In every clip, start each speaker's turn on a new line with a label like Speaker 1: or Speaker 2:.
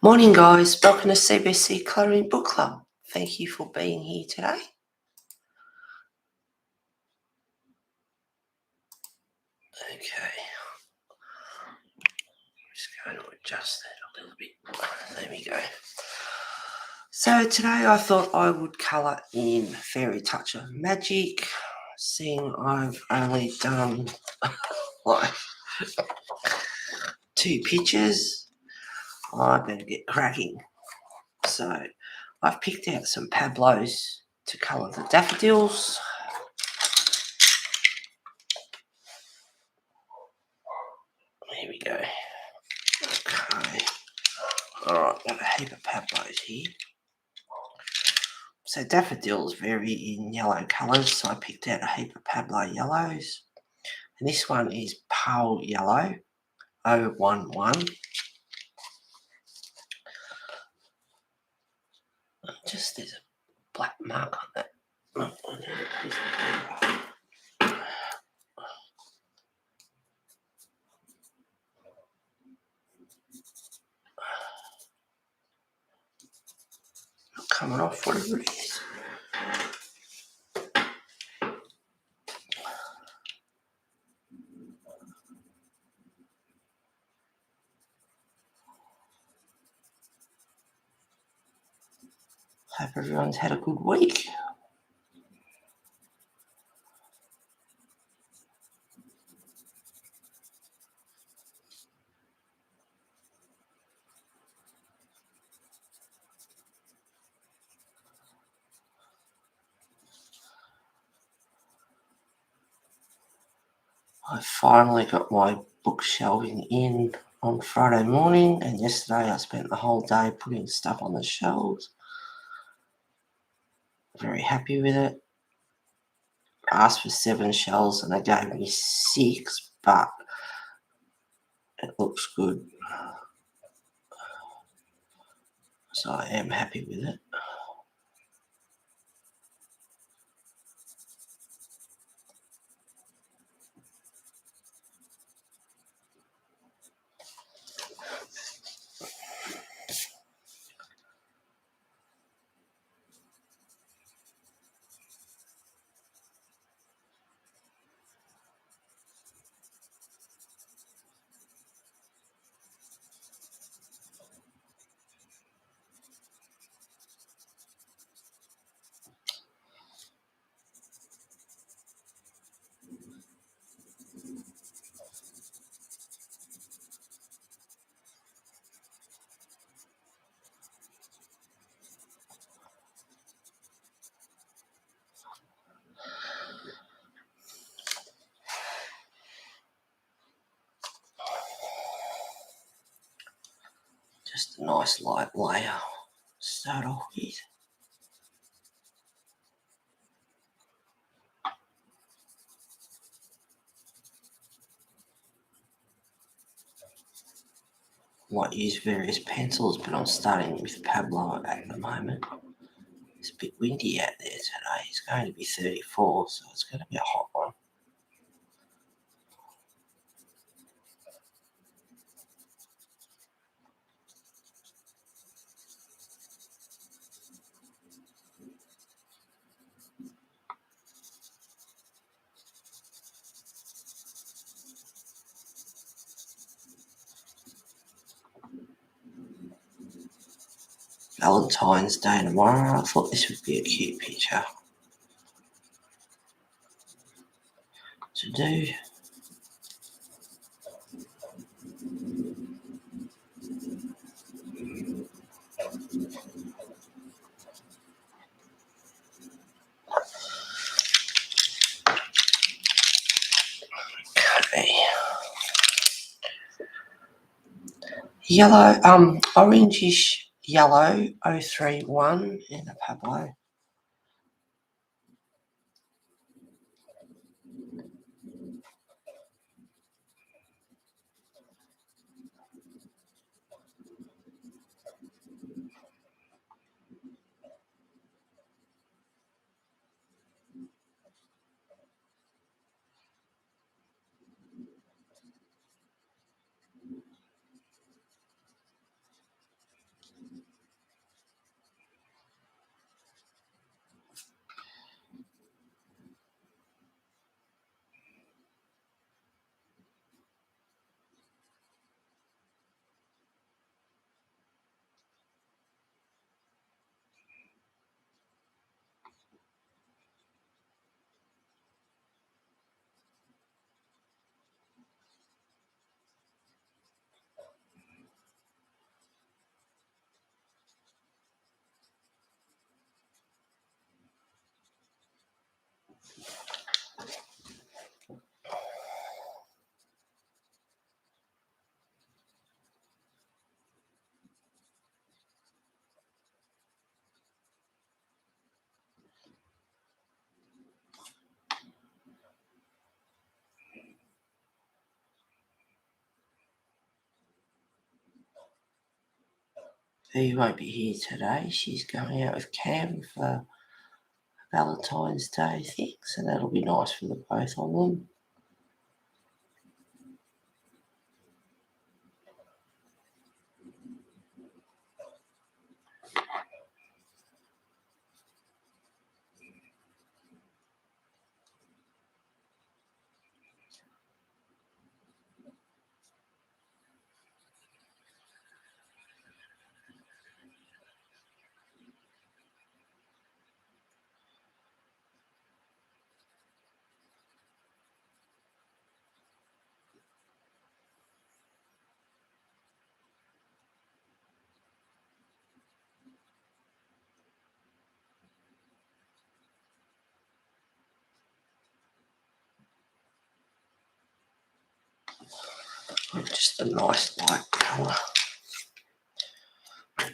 Speaker 1: Morning guys, welcome to CBC Colouring Book Club. Thank you for being here today. Okay, I'm just going to adjust that a little bit. There we go. So today I thought I would colour in Fairy Touch of Magic, seeing I've only done like 2 pictures. I better get cracking. So I've picked out some Pablos to colour the daffodils. Here we go. Okay. Alright, got a heap of Pablos here. So daffodils vary in yellow colours, so I picked out a heap of Pablo yellows. And this one is pale yellow, 011. Just there's a black mark on that. Not coming off, whatever it is. Hope everyone's had a good week. I finally got my book shelving in on Friday morning, and yesterday I spent the whole day putting stuff on the shelves. Very happy with it. I asked for 7 shelves and they gave me 6, but it looks good. So I am happy with it. Just a nice light layer to start off with. Might use various pencils, but I'm starting with Pablo at the moment. It's a bit windy out there today. It's going to be 34, so it's going to be a hot one. Valentine's Day tomorrow. I thought this would be a cute picture to do. Okay. Yellow, orangish yellow, 031 in a Pablo. who won't be here today. She's going out with Cam for Valentine's Day thing, so that'll be nice for the both of them. Just a nice light colour.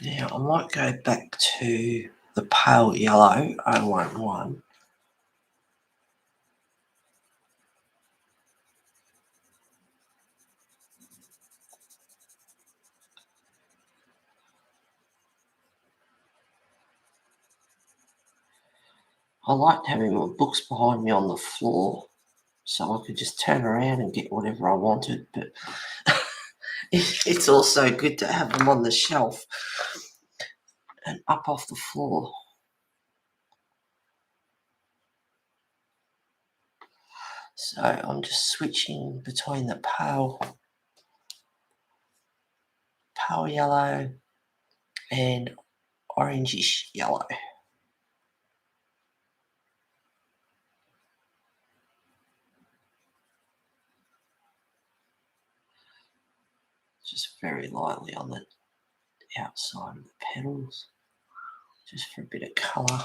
Speaker 1: Now I might go back to the pale yellow 011. I liked having my books behind me on the floor so I could just turn around and get whatever I wanted, but it's also good to have them on the shelf and up off the floor. So I'm just switching between the pale yellow and orangish yellow. Just very lightly on the outside of the petals, just for a bit of colour.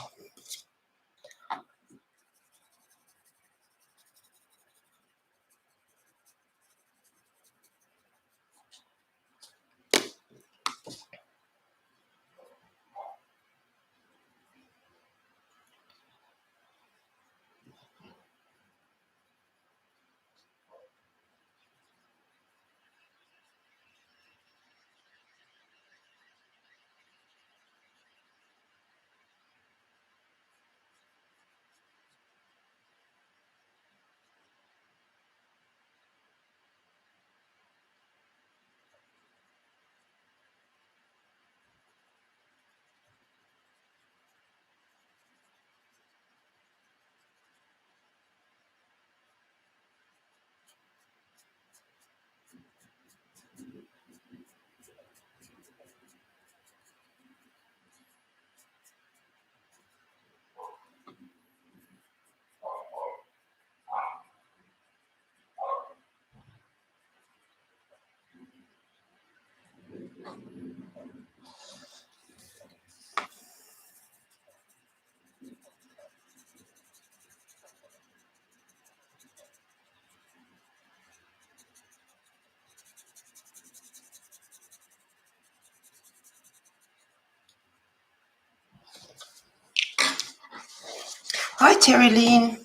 Speaker 1: Hi Terry Lynn,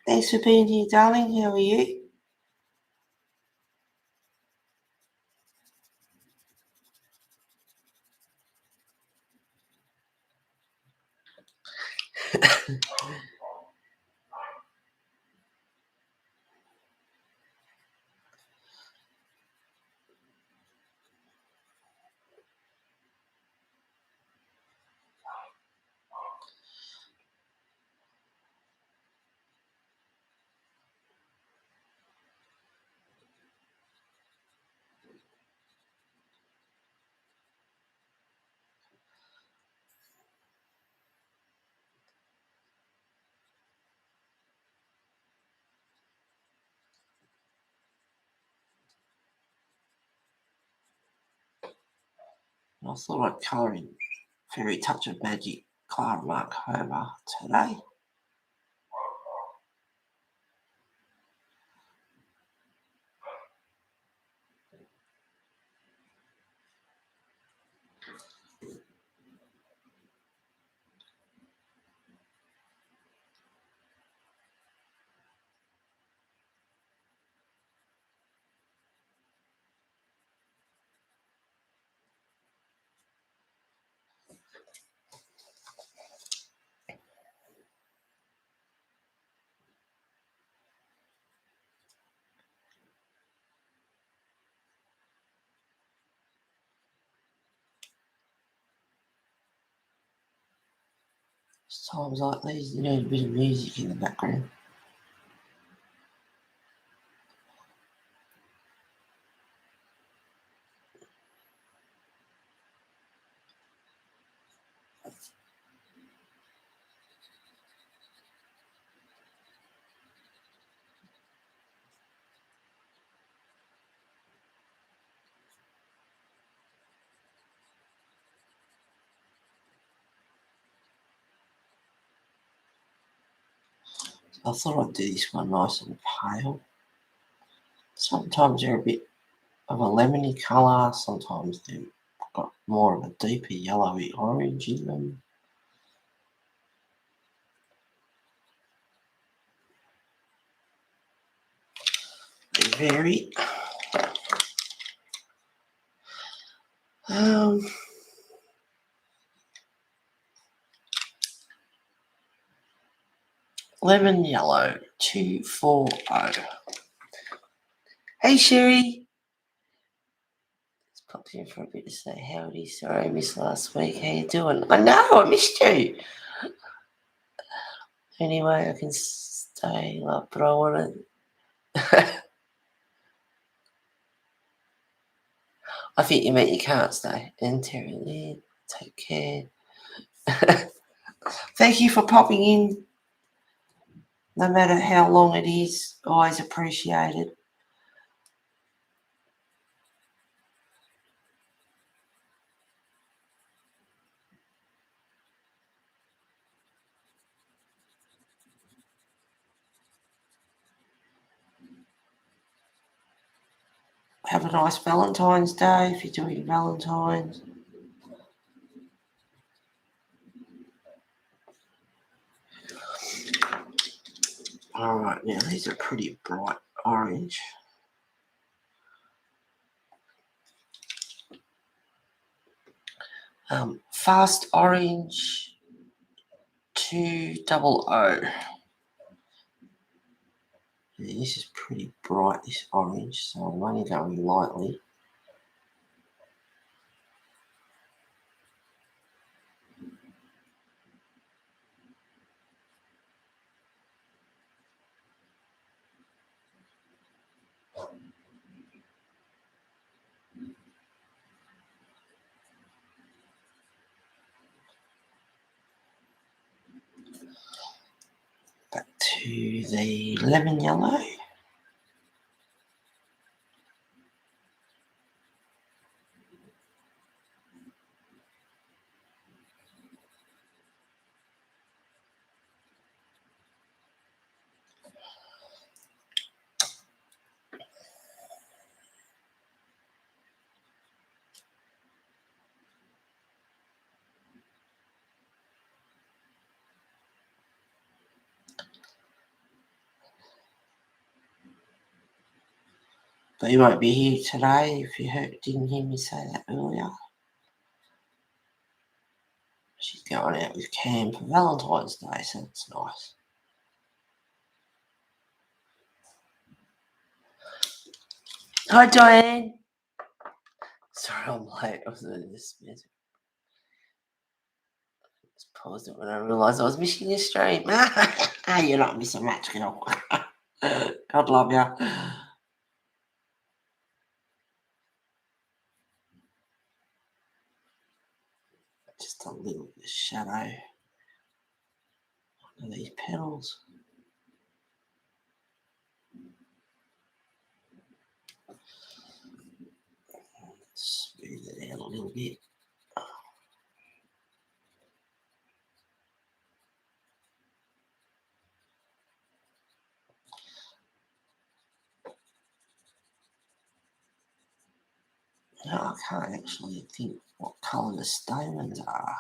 Speaker 1: thanks for being here, darling. How are you? I thought I'd colour in Fairy Touch of Magic klaramarkova today. Times like these, you need a bit of music in the background. I thought I'd do this one nice and pale. Sometimes they're a bit of a lemony colour, sometimes they've got more of a deeper yellowy orange in them. They vary. Lemon yellow 240. Hey Sherry. Just popped in for a bit to say howdy. Sorry I missed last week. How you doing? I know, I missed you. Anyway, I can stay up, but I want to. I think you meant you can't stay. And Terry Lee, take care. Thank you for popping in. No matter how long it is, always appreciated. Have a nice Valentine's Day if you're doing Valentine's. All right, now these are pretty bright orange. Fast orange 200. Yeah, this is pretty bright, this orange, so I'm only going lightly. Back to the lemon yellow. But you won't be here today if you didn't hear me say that earlier. She's going out with Cam for Valentine's Day, so it's nice. Hi, Diane. Sorry, I'm late. I was just paused it when I realised I was missing your stream. You're not missing much, girl. God love you. Just a little bit of shadow under these petals. Smooth it out a little bit. No, I can't actually think what colour the stamens are.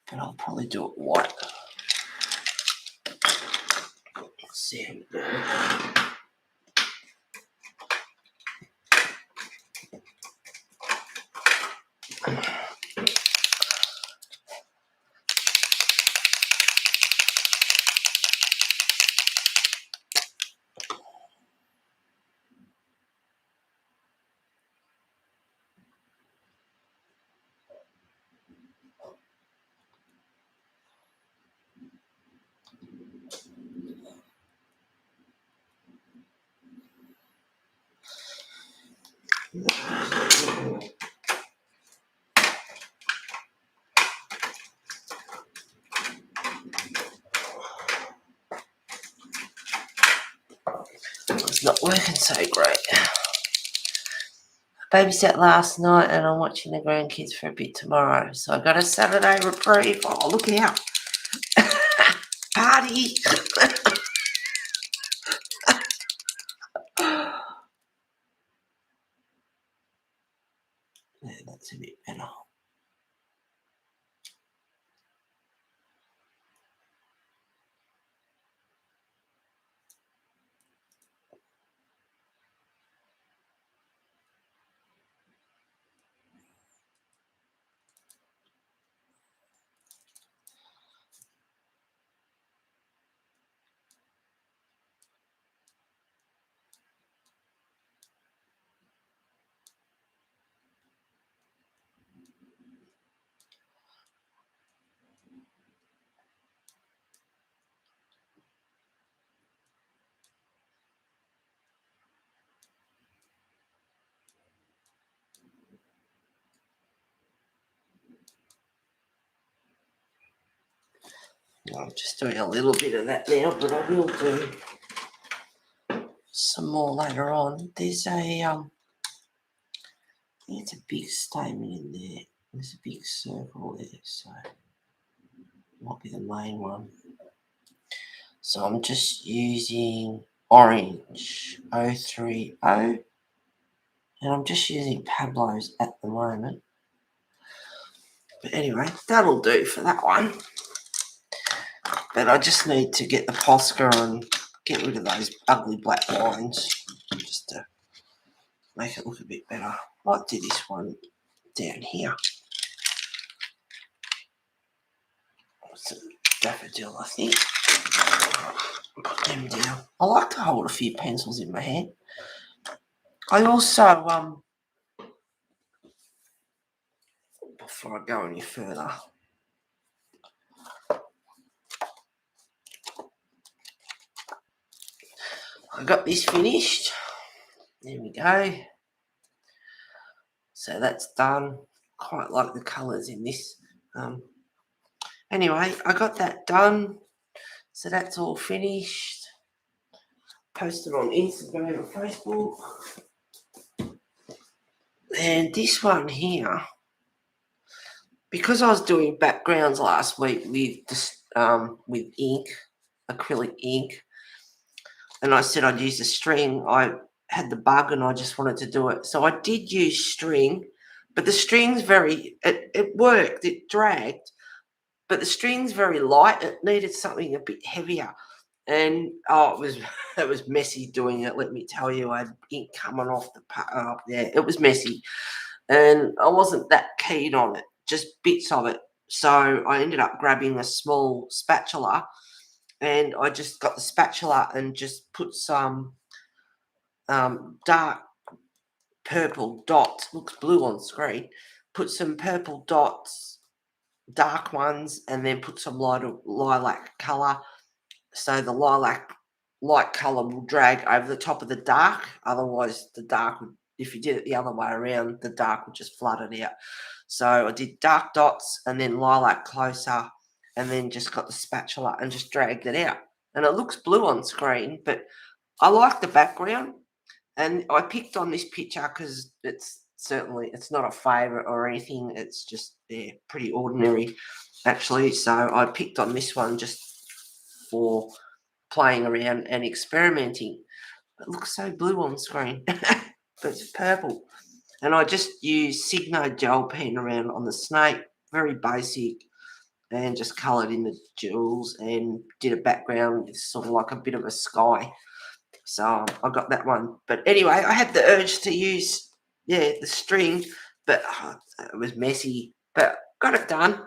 Speaker 1: But I'll probably do it white. Let's see. It's not working so great. Babysat last night and I'm watching the grandkids for a bit tomorrow. So I got a Saturday reprieve. Oh, look out. Party. Yeah, that's a bit better. I'm just doing a little bit of that now, but I will do some more later on. There's it's a big statement in there. There's a big circle there, so might be the main one. So I'm just using orange 030, and I'm just using Pablo's at the moment. But anyway, that'll do for that one. But I just need to get the Posca and get rid of those ugly black lines just to make it look a bit better. I might do this one down here. It's a daffodil, I think. Put them down. I like to hold a few pencils in my hand. I also, before I go any further, I got this finished. There we go. So that's done. Quite like the colours in this. Anyway, I got that done. So that's all finished. Posted on Instagram and Facebook. And this one here, because I was doing backgrounds last week with ink, acrylic ink, and I said I'd use the string, I had the bug and I just wanted to do it. So I did use string, but the string's it worked, it dragged, but the string's very light. It needed something a bit heavier. And it was messy doing it, let me tell you. I had ink coming off the yeah, it was messy. And I wasn't that keen on it, just bits of it. So I ended up grabbing a small spatula, and I just got the spatula and just put some dark purple dots. Looks blue on screen. Put some purple dots, dark ones, and then put some lilac colour. So the light colour will drag over the top of the dark. Otherwise, the dark would, if you did it the other way around, the dark would just flood it out. So I did dark dots and then lilac closer, and then just got the spatula and just dragged it out. And it looks blue on screen, but I like the background. And I picked on this picture because it's not a favourite or anything. It's just pretty ordinary, actually. So I picked on this one just for playing around and experimenting. It looks so blue on screen, but it's purple. And I just used Signo gel pen around on the snake, very basic, and just coloured in the jewels and did a background with sort of like a bit of a sky. So I got that one. But anyway, I had the urge to use, the string, but it was messy. But got it done.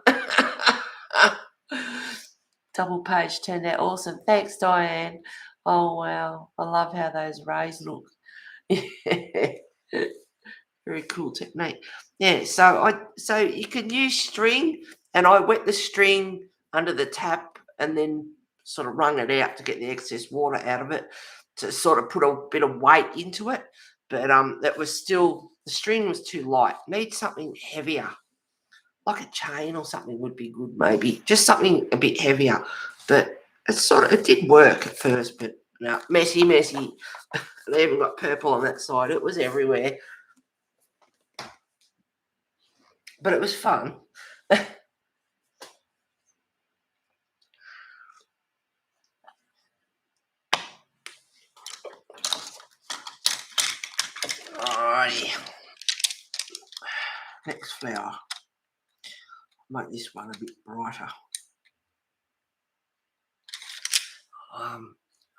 Speaker 1: Double page turned out awesome. Thanks, Diane. Oh, wow. I love how those rays look. Very cool technique. Yeah, so you can use string, and I wet the string under the tap and then sort of wrung it out to get the excess water out of it, to sort of put a bit of weight into it. but that was still, the string was too light. Need something heavier, like a chain or something would be good, maybe just something a bit heavier. But it did work at first, but no, messy. They even got purple on that side. It was everywhere, but it was fun. Alrighty, next flower. Make this one a bit brighter.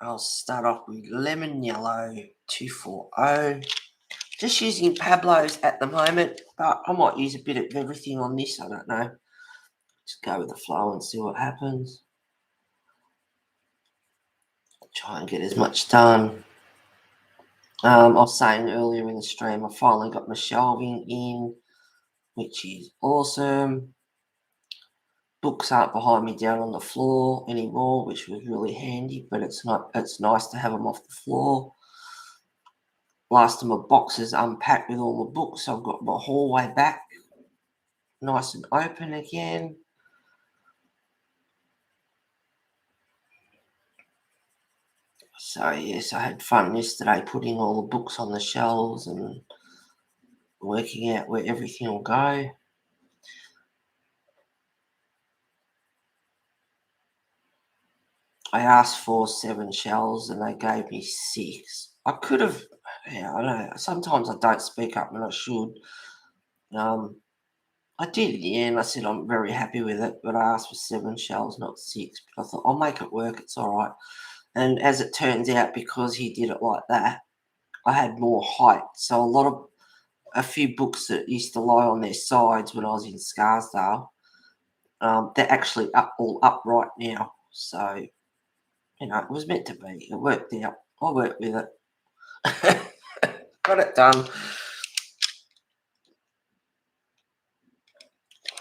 Speaker 1: I'll start off with lemon yellow 240. Just using Pablo's at the moment, but I might use a bit of everything on this. I don't know. Just go with the flow and see what happens. Try and get as much done. I was saying earlier in the stream, I finally got my shelving in, which is awesome. Books aren't behind me down on the floor anymore, which was really handy, but it's nice to have them off the floor. Last of my boxes unpacked with all the books, so I've got my hallway back nice and open again. So yes, I had fun yesterday putting all the books on the shelves and working out where everything will go. I asked for 7 shelves and they gave me 6. I could have, yeah, I know, sometimes I don't speak up when I should. I did in the end. I said I'm very happy with it, but I asked for 7 shelves, not 6. But I thought I'll make it work. It's all right. And as it turns out, because he did it like that, I had more height. So a few books that used to lie on their sides when I was in Scarsdale, they're actually all upright now. So, it was meant to be. It worked out. I worked with it. Got it done.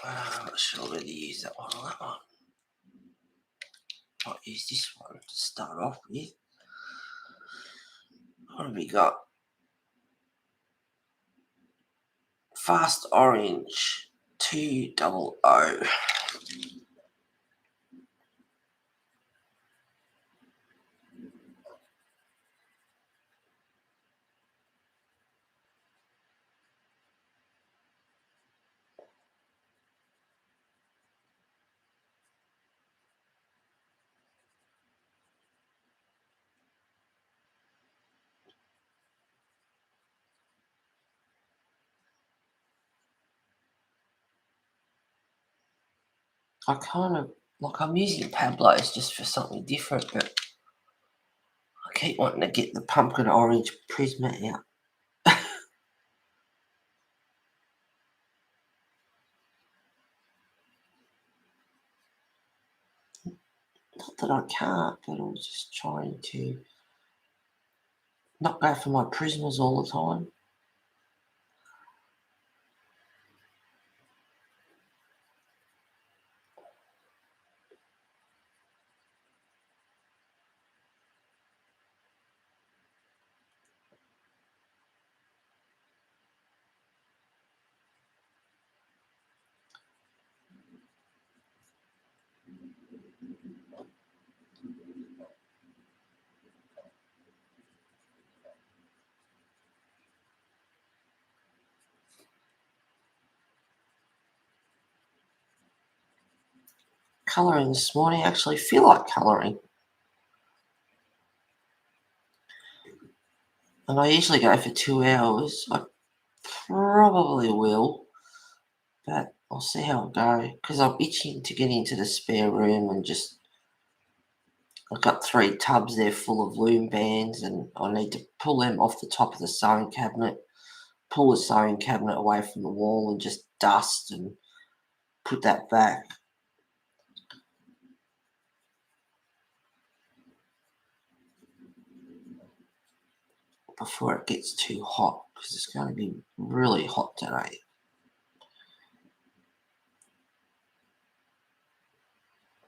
Speaker 1: I'm not sure whether to use that one or that one. I'll use this one to start off with. What have we got? Fast Orange 200. I kind of, I'm using Pablo's just for something different, but I keep wanting to get the pumpkin orange Prisma out. Not that I can't, but I'm just trying to not go for my Prismas all the time. Colouring this morning, I actually feel like colouring. And I usually go for 2 hours. I probably will, but I'll see how I go, because I'm itching to get into the spare room and just, I've got 3 tubs there full of loom bands, and I need to pull them off the top of the sewing cabinet, pull the sewing cabinet away from the wall and just dust and put that back. Before it gets too hot, because it's going to be really hot today.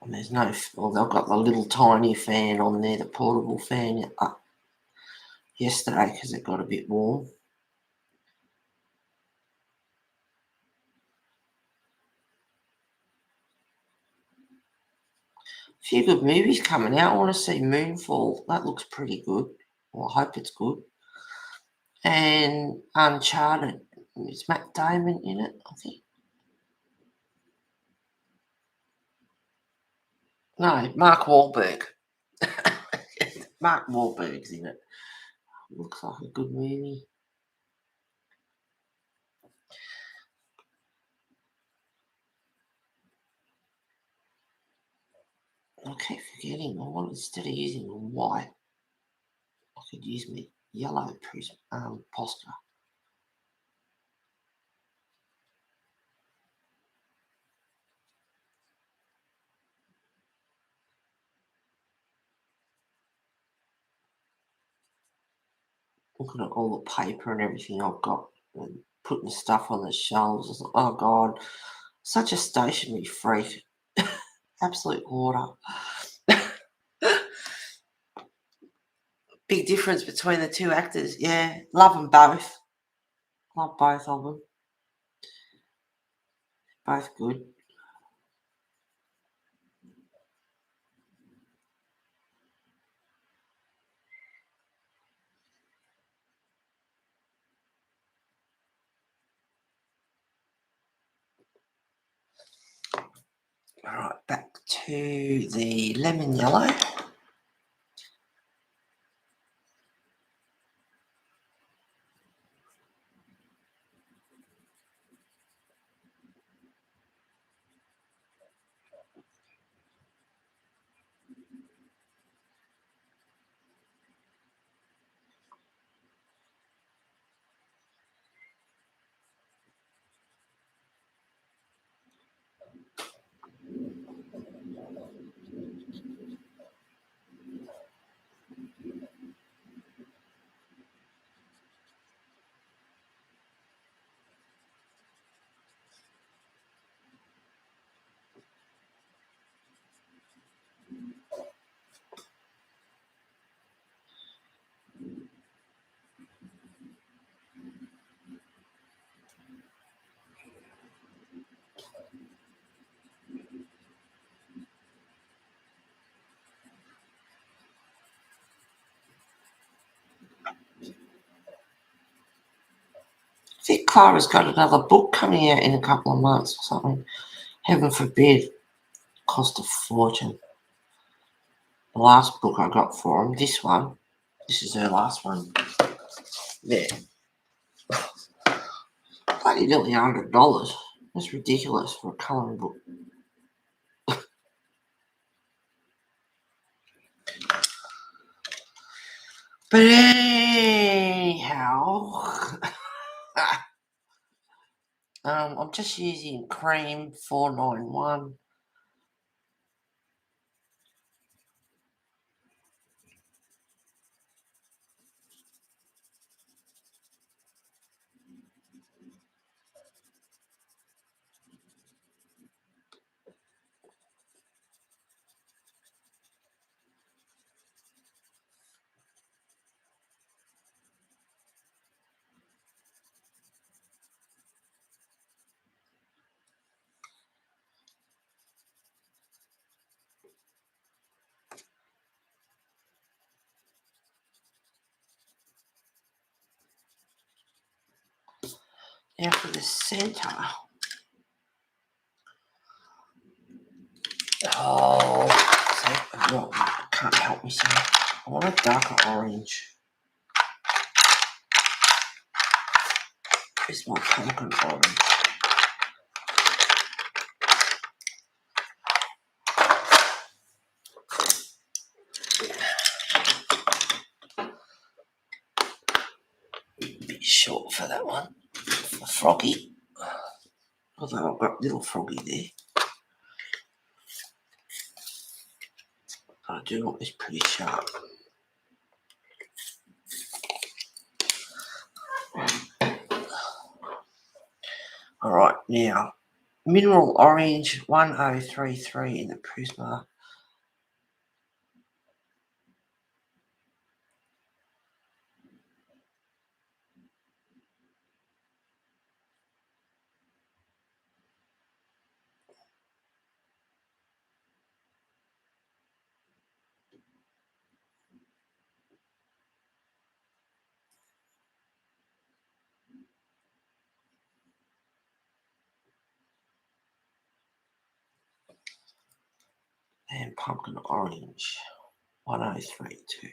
Speaker 1: And there's no, well, they've got the little tiny fan on there, the portable fan yesterday because it got a bit warm. A few good movies coming out. I want to see Moonfall. That looks pretty good. Well, I hope it's good. And Uncharted. Is Matt Damon in it, I think? No, Mark Wahlberg. Mark Wahlberg's in it. Looks like a good movie. I keep forgetting. Instead of using white, I could use my yellow Posca. Looking at all the paper and everything I've got and putting stuff on the shelves. It's like, oh God, such a stationery freak. Absolute hoarder. Big difference between the two actors. Yeah, love them both. Love both of them. Both good. All right, back to the lemon yellow. I think Clara's got another book coming out in a couple of months or something. Heaven forbid. Cost a fortune. The last book I got for him, this one. This is her last one. Yeah. Bloody nearly $100. That's ridiculous for a colouring book. But anyhow, I'm just using cream 491. Now for the centre. Oh, I can't help myself. I want a darker orange. It's my pumpkin orange. A bit short for that one. For Froggy. Although I've got little Froggy there. I do want this pretty sharp. Alright, now mineral orange 1033 in the Prisma. and pumpkin orange, 1032.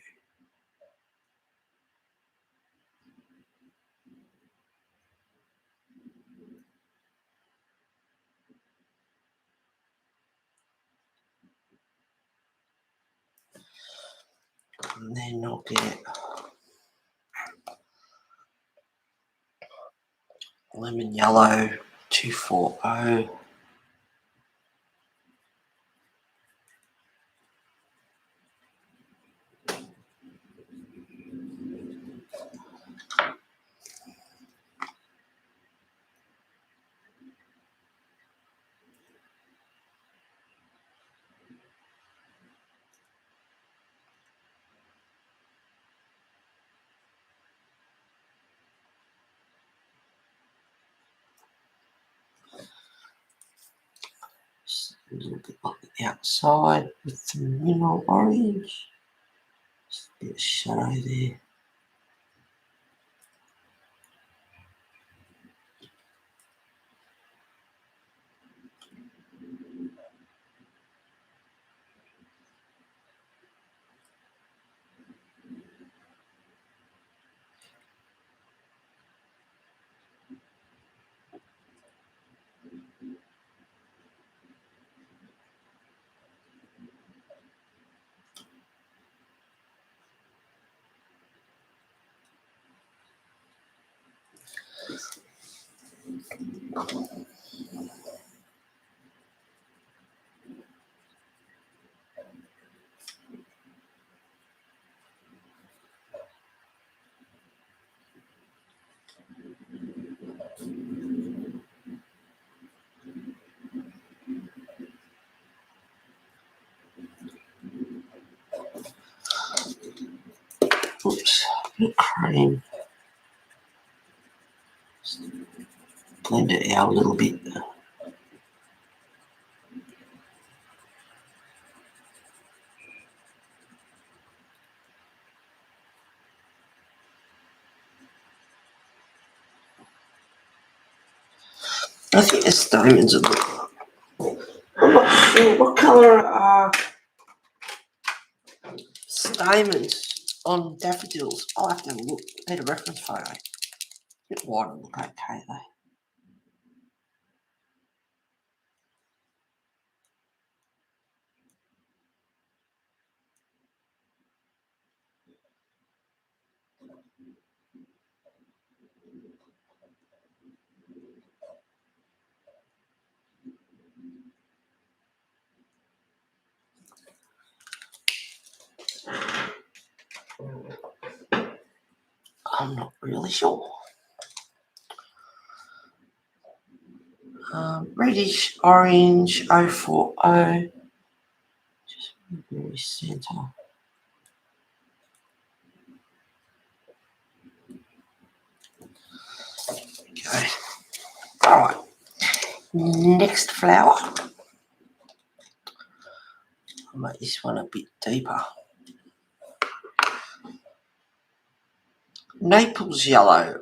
Speaker 1: And then I'll get lemon yellow, 240. Just a little bit on the outside with some mineral orange. Just a bit of shadow there. Oops, a bit of cream. Just blend it out a little bit. I think the stamens are. I'm not sure what colour are stamens on daffodils. I'll have to have a look. Need a reference photo. A bit wider look okay though. I'm not really sure. Reddish orange 040. Just very centre. Okay. Alright. Next flower. I'll make this one a bit deeper. Naples yellow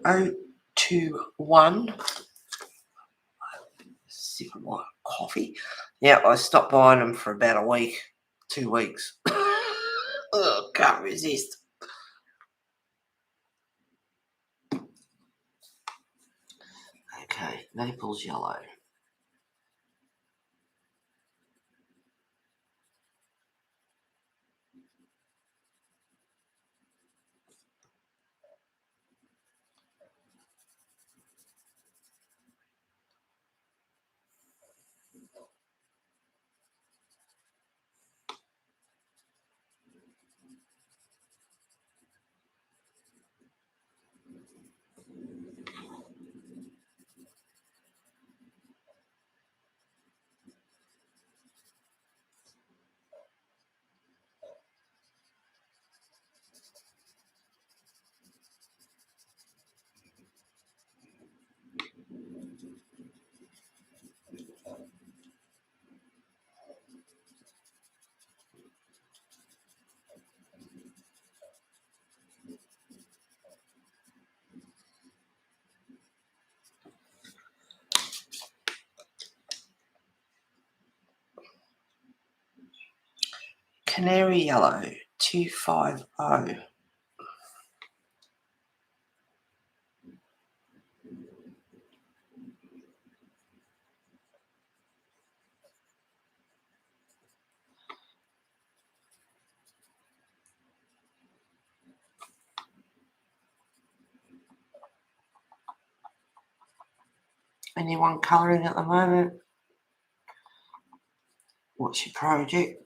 Speaker 1: 021. Sick of my coffee. Yeah, I stopped buying them for about a week, 2 weeks. Ugh, can't resist. Okay, Naples yellow. canary yellow 250. Anyone colouring at the moment? What's your project?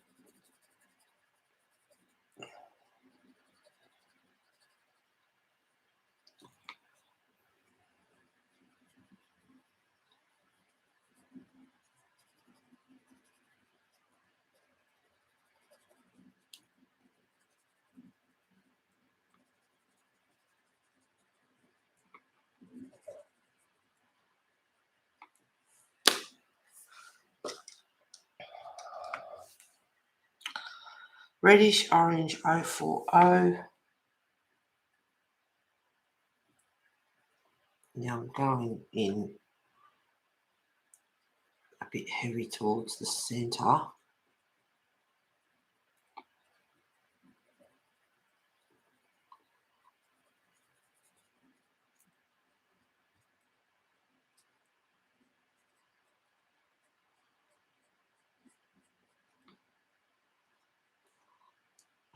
Speaker 1: Reddish orange 040. Now I'm going in a bit heavy towards the centre.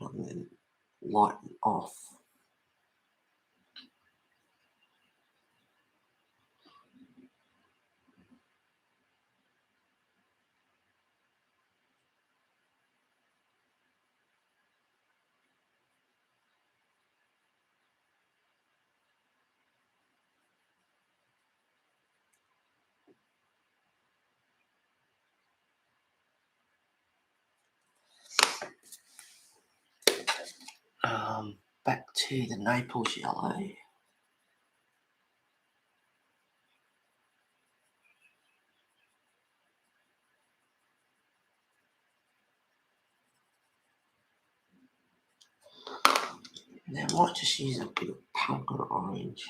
Speaker 1: And then lighten off. Back to the Naples yellow. Now I might just use a bit of pumpkin orange.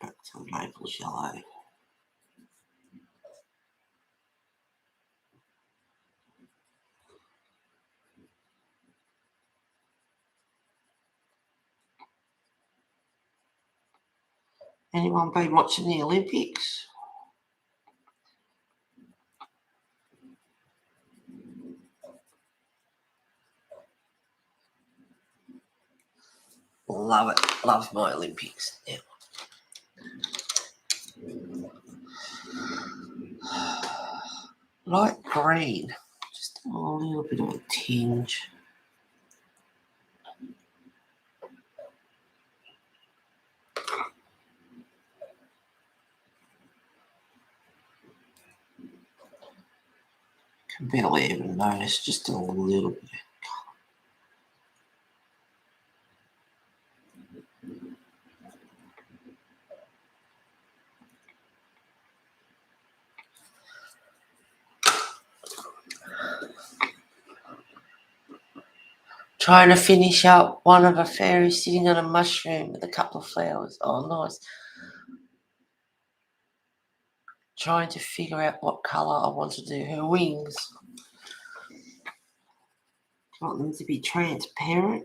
Speaker 1: Back to the Naples yellow. Anyone been watching the Olympics? Love it. Love my Olympics. Yeah. Light green. Just a little bit of a tinge. Can barely even notice, just a little bit. Trying to finish up one of a fairy sitting on a mushroom with a couple of flowers. Oh, nice. Trying to figure out what colour I want to do her wings. I want them to be transparent.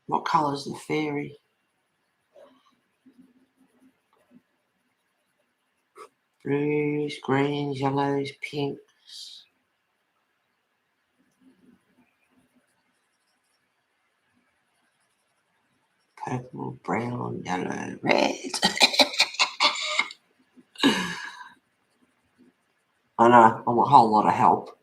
Speaker 1: What colour is the fairy? Blues, greens, yellows, pinks. Purple, brown, yellow, red. I know, I'm a whole lot of help.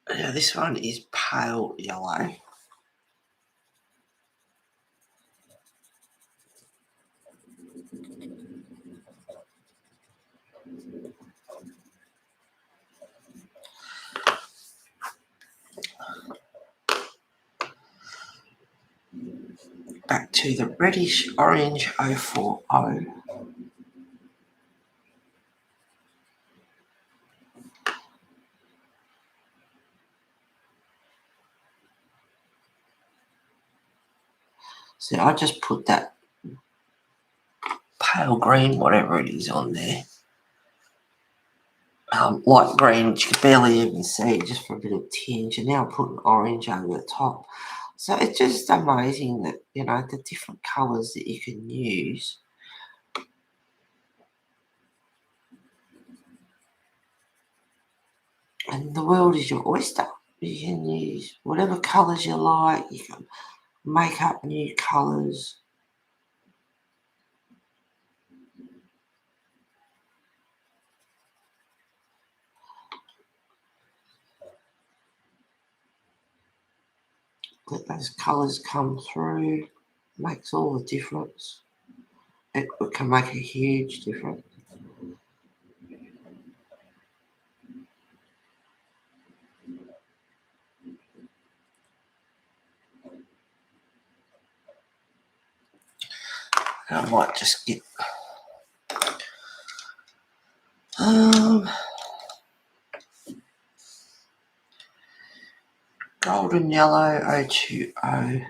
Speaker 1: Yeah, this one is pale yellow. Back to the reddish orange 040. So I just put that pale green, whatever it is, on there. Light green, which you can barely even see, just for a bit of tinge. And now I'm putting orange over the top. So it's just amazing that, you know, the different colours that you can use. And the world is your oyster. You can use whatever colours you like. You can make up new colours. Let those colours come through. Makes all the difference. It can make a huge difference. I might just get golden yellow 020.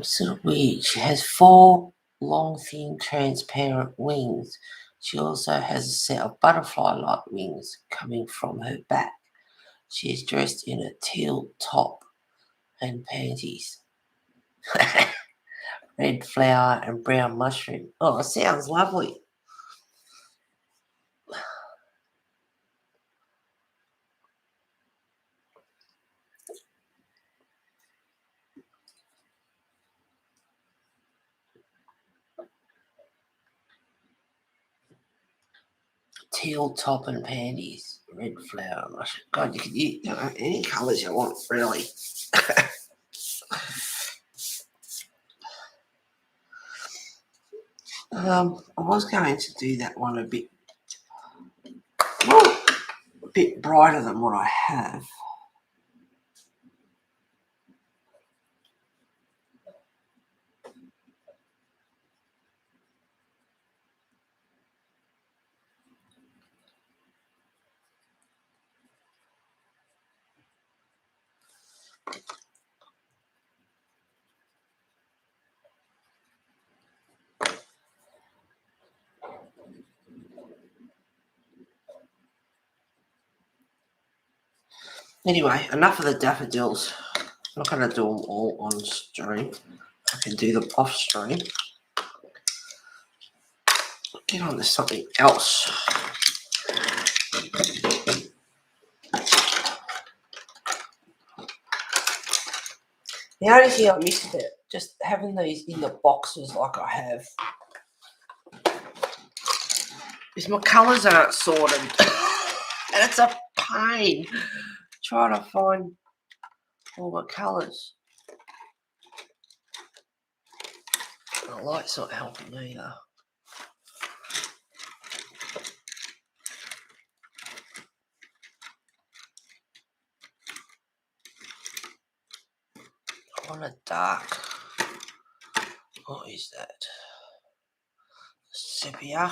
Speaker 1: Sort of weird. She has 4 long, thin, transparent wings. She also has a set of butterfly-like wings coming from her back. She is dressed in a teal top and panties. Red flower and brown mushroom. Oh, it sounds lovely. Teal top and panties. Red flower mushroom. God, you can use, you know, any colours you want, really. I was going to do that one a bit brighter than what I have. Anyway, enough of the daffodils. I'm not going to do them all on stream. I can do them off stream. Get on to something else. The only thing I miss about just having these in the boxes like I have is my colours aren't sorted. And it's a pain trying to find all my colours. The light's not helping either. I want a dark. What is that? Sepia.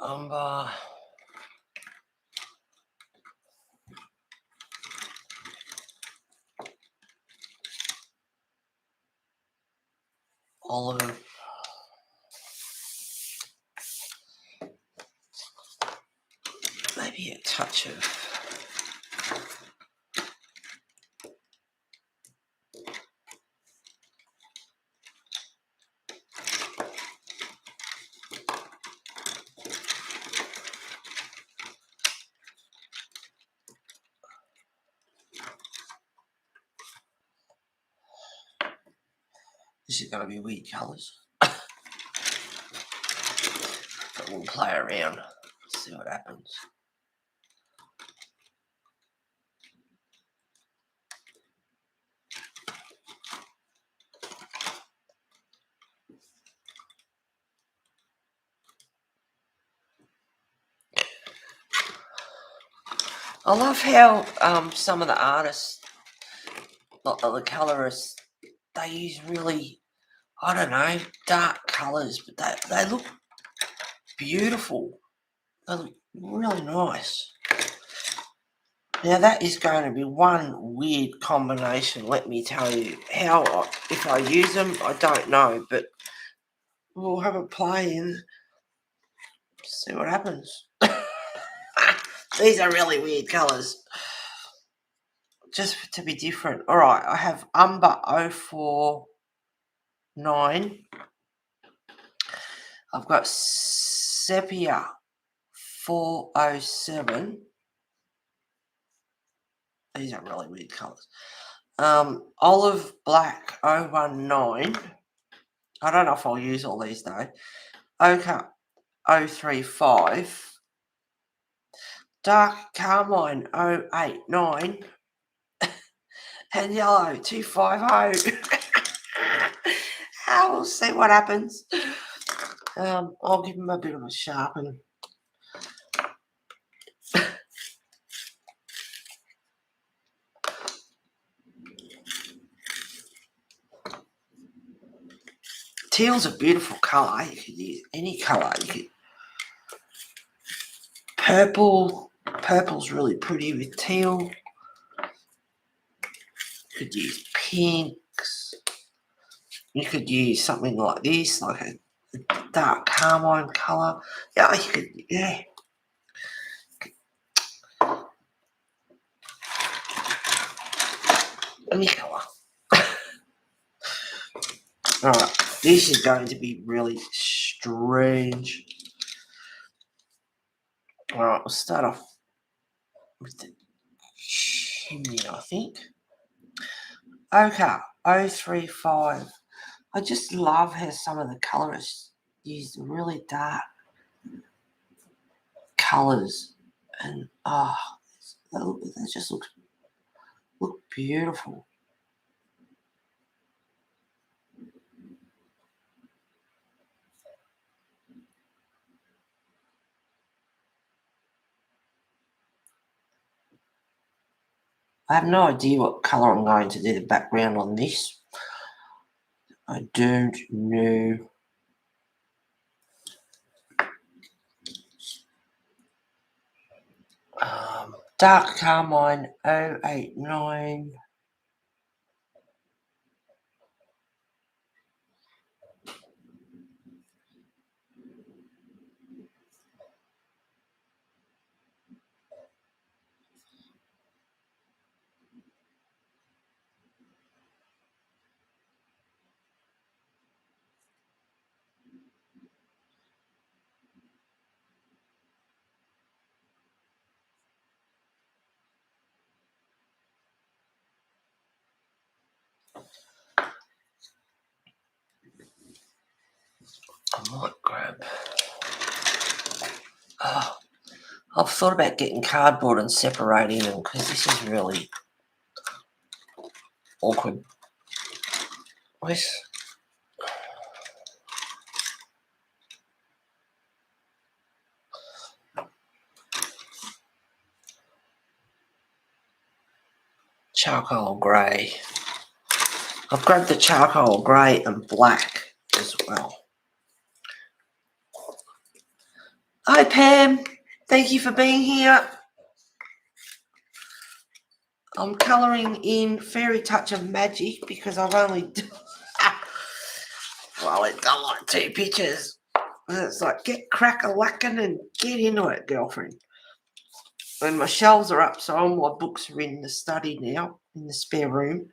Speaker 1: umber, olive, maybe a touch of this is going to be weird colours. But we'll play around, see what happens. I love how some of the artists, like the colourists, they use really, I don't know, dark colours, but they look beautiful. They look really nice. Now that is going to be one weird combination, let me tell you. If I use them, I don't know, but we'll have a play and see what happens. These are really weird colours. Just to be different. Alright, I have Umber 049. I've got Sepia 407. These are really weird colours. Olive Black 019. I don't know if I'll use all these though. Ochre 035. Dark Carmine 089. And Yellow 250. We'll see what happens. I'll give them a bit of a sharpen. Teal's a beautiful colour. You could use any colour. You could Purple's really pretty with teal. You could use pinks. You could use something like this, like a dark carmine colour. Yeah, you could, yeah. Any colour. Alright, this is going to be really strange. Alright, we'll start off with the chimney, I think. Ochre 035. I just love how some of the colourists use really dark colours, and they just look beautiful. I have no idea what colour I'm going to do the background on this. I don't know. Dark Carmine 089. I might grab. I've thought about getting cardboard and separating them because this is really awkward. Where's charcoal grey? I've grabbed the charcoal grey and black as well. Hi Pam, thank you for being here. I'm colouring in Fairy Touch of Magic because I've only well, it's done like 2 pictures. And it's like, get crack-a-lacking and get into it, girlfriend. And my shelves are up, so all my books are in the study now, in the spare room.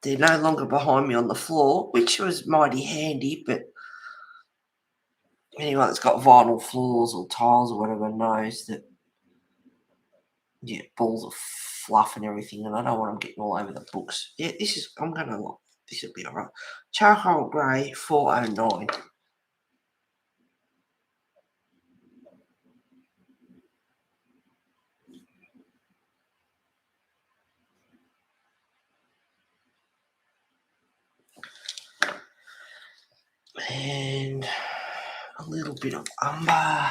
Speaker 1: They're no longer behind me on the floor, which was mighty handy, but anyone that's got vinyl floors or tiles or whatever knows that, yeah, balls of fluff and everything, and I don't want them getting all over the books. Yeah, this will be all right. Charcoal grey 409. And a little bit of umber.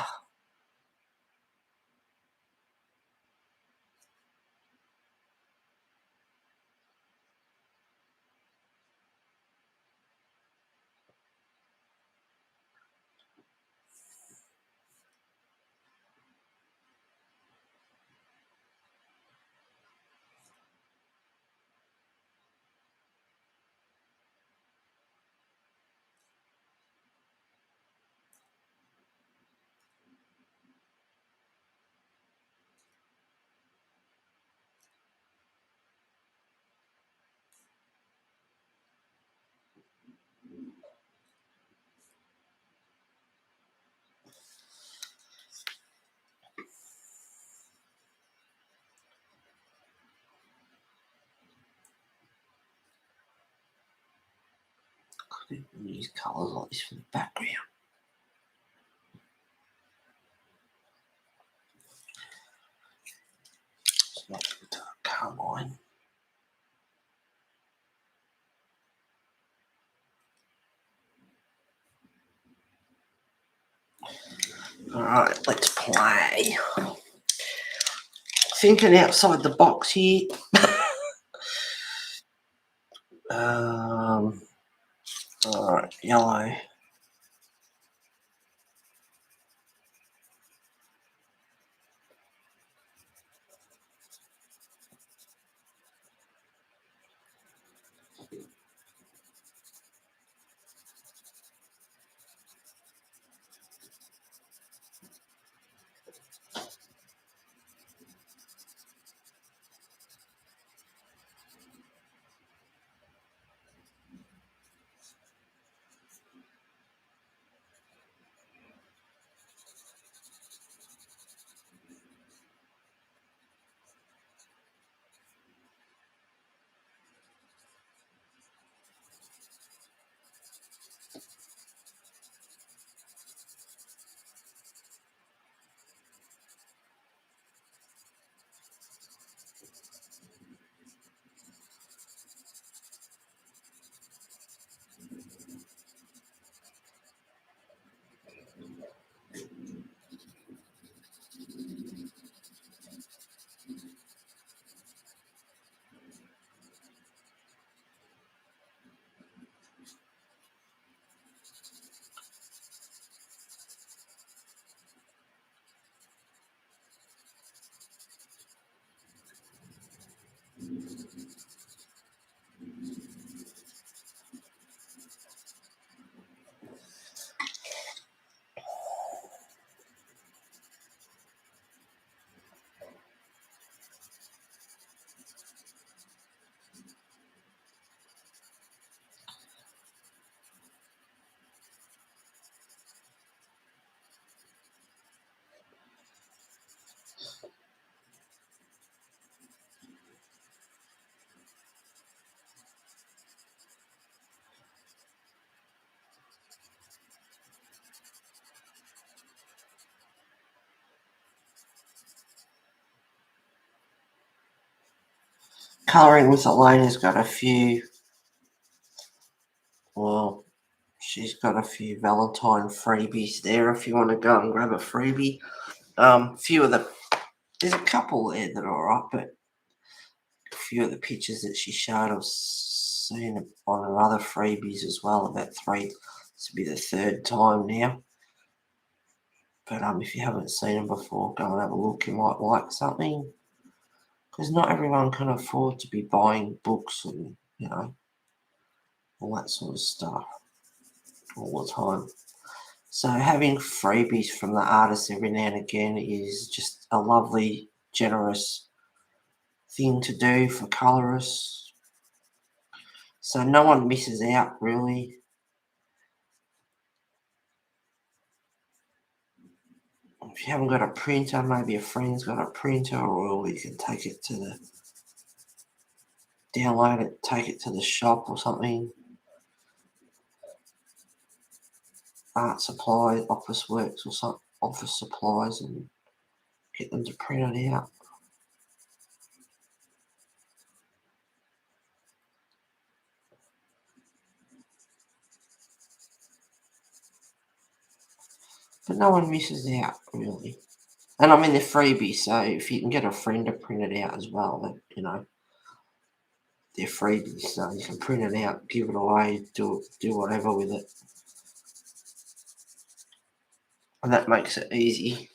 Speaker 1: Use colours like this for the background. It's not carmine. Alright, let's play. Thinking outside the box here. Alright, yellow. Colouring with Elena's got a few, well, she's got a few Valentine freebies there if you want to go and grab a freebie. There's a couple there that are alright, but a few of the pictures that she showed I've seen on her other freebies as well, about 3. This will be the 3rd time now. But if you haven't seen them before, go and have a look. You might like something, because not everyone can afford to be buying books and, all that sort of stuff all the time. So having freebies from the artists every now and again is just a lovely, generous thing to do for colorists. So no one misses out, really. If you haven't got a printer, maybe a friend's got a printer, or you can take it to download it, take it to the shop or something. Art supplies, office works or some office supplies, and get them to print it out. But no one misses out, really. And I mean, they're freebies, so if you can get a friend to print it out as well, then, they're freebies, so you can print it out, give it away, do whatever with it. And that makes it easy.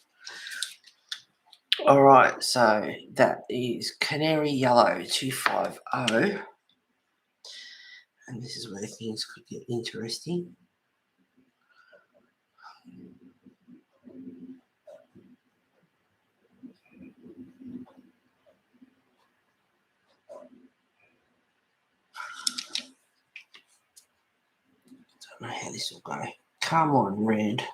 Speaker 1: All right, so that is Canary Yellow 250. And this is where things could get interesting. Don't know how this will go. Come on, red.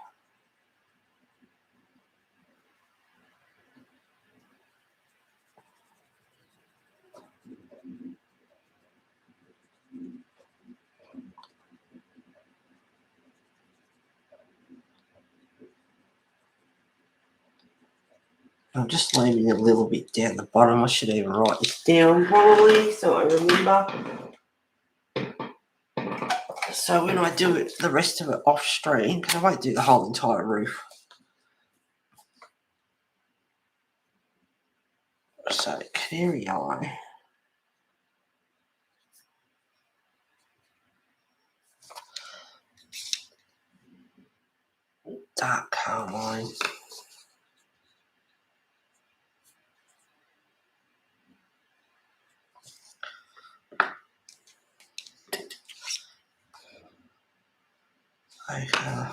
Speaker 1: I'm just leaving it a little bit down the bottom. I should even write this down probably so I remember. So when I do it, the rest of it off stream, because I won't do the whole entire roof. So Canary Yellow. Dark carmine. Okay.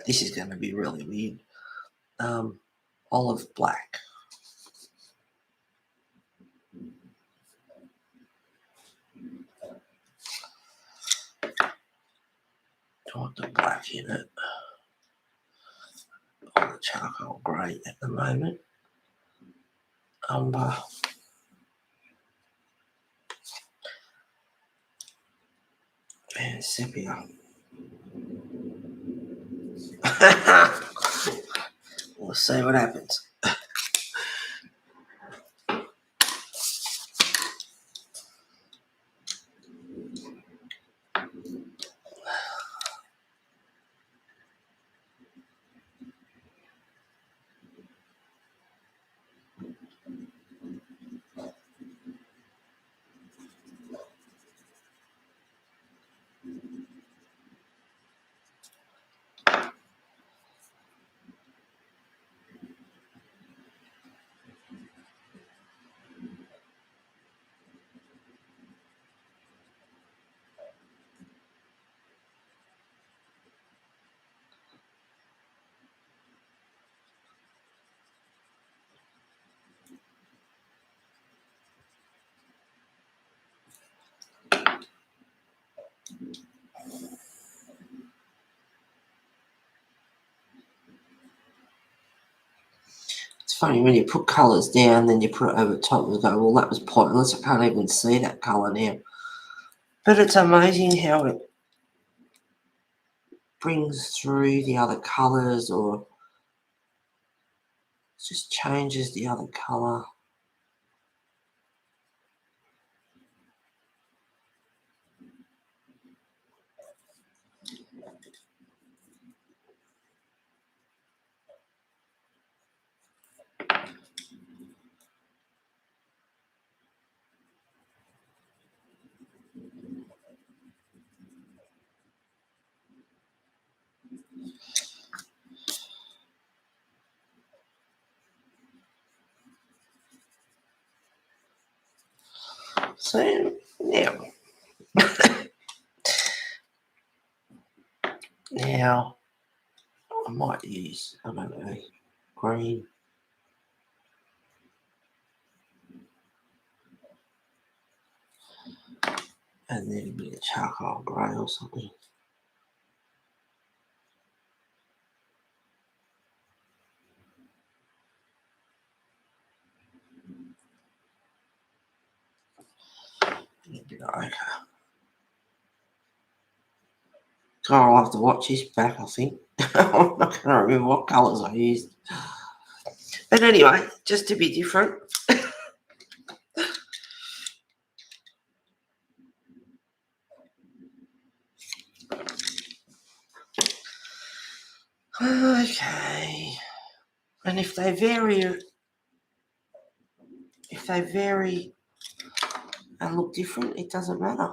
Speaker 1: This is going to be really weird. Olive black. Don't want the black in it. Or the charcoal grey at the moment. Umber. And sepia. We'll see what happens. It's funny when you put colours down, then you put it over the top and go, well, that was pointless. I can't even see that colour now. But it's amazing how it brings through the other colours, or just changes the other colour. So now I might use, I don't know, green. And then a bit of charcoal grey or something. And a bit of ochre. So I'll have to watch this back, I think. I'm not going to remember what colours I used. But anyway, just to be different. Okay. And if they vary and look different, it doesn't matter.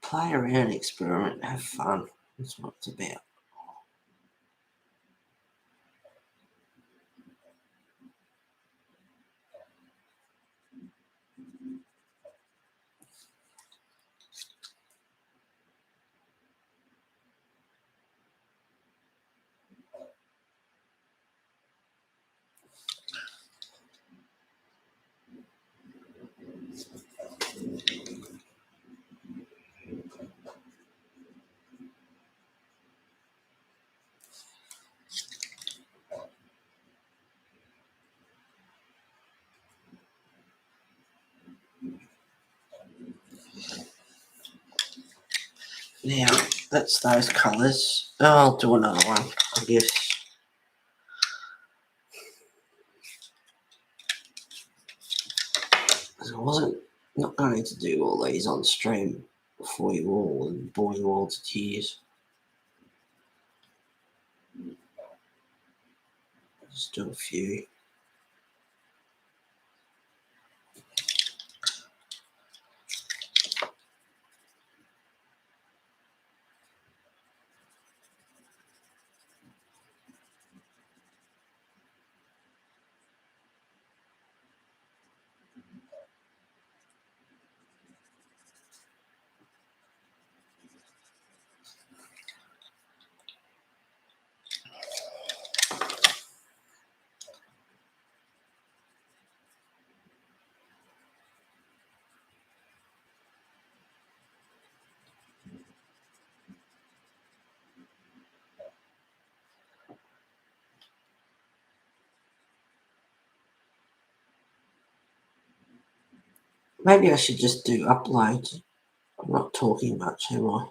Speaker 1: Play around, experiment, have fun. That's what it's about. Now, that's those colours. I'll do another one, I guess. I wasn't not going to do all these on stream for you all and bore you all to tears. Just do a few. Maybe I should just do uploads. I'm not talking much, am I?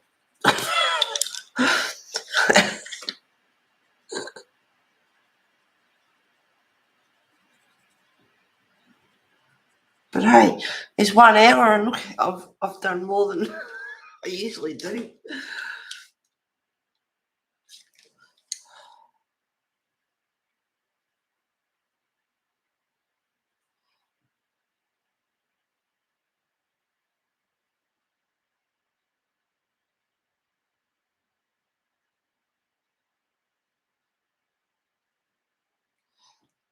Speaker 1: But hey, it's 1 hour and look, I've done more than I usually do.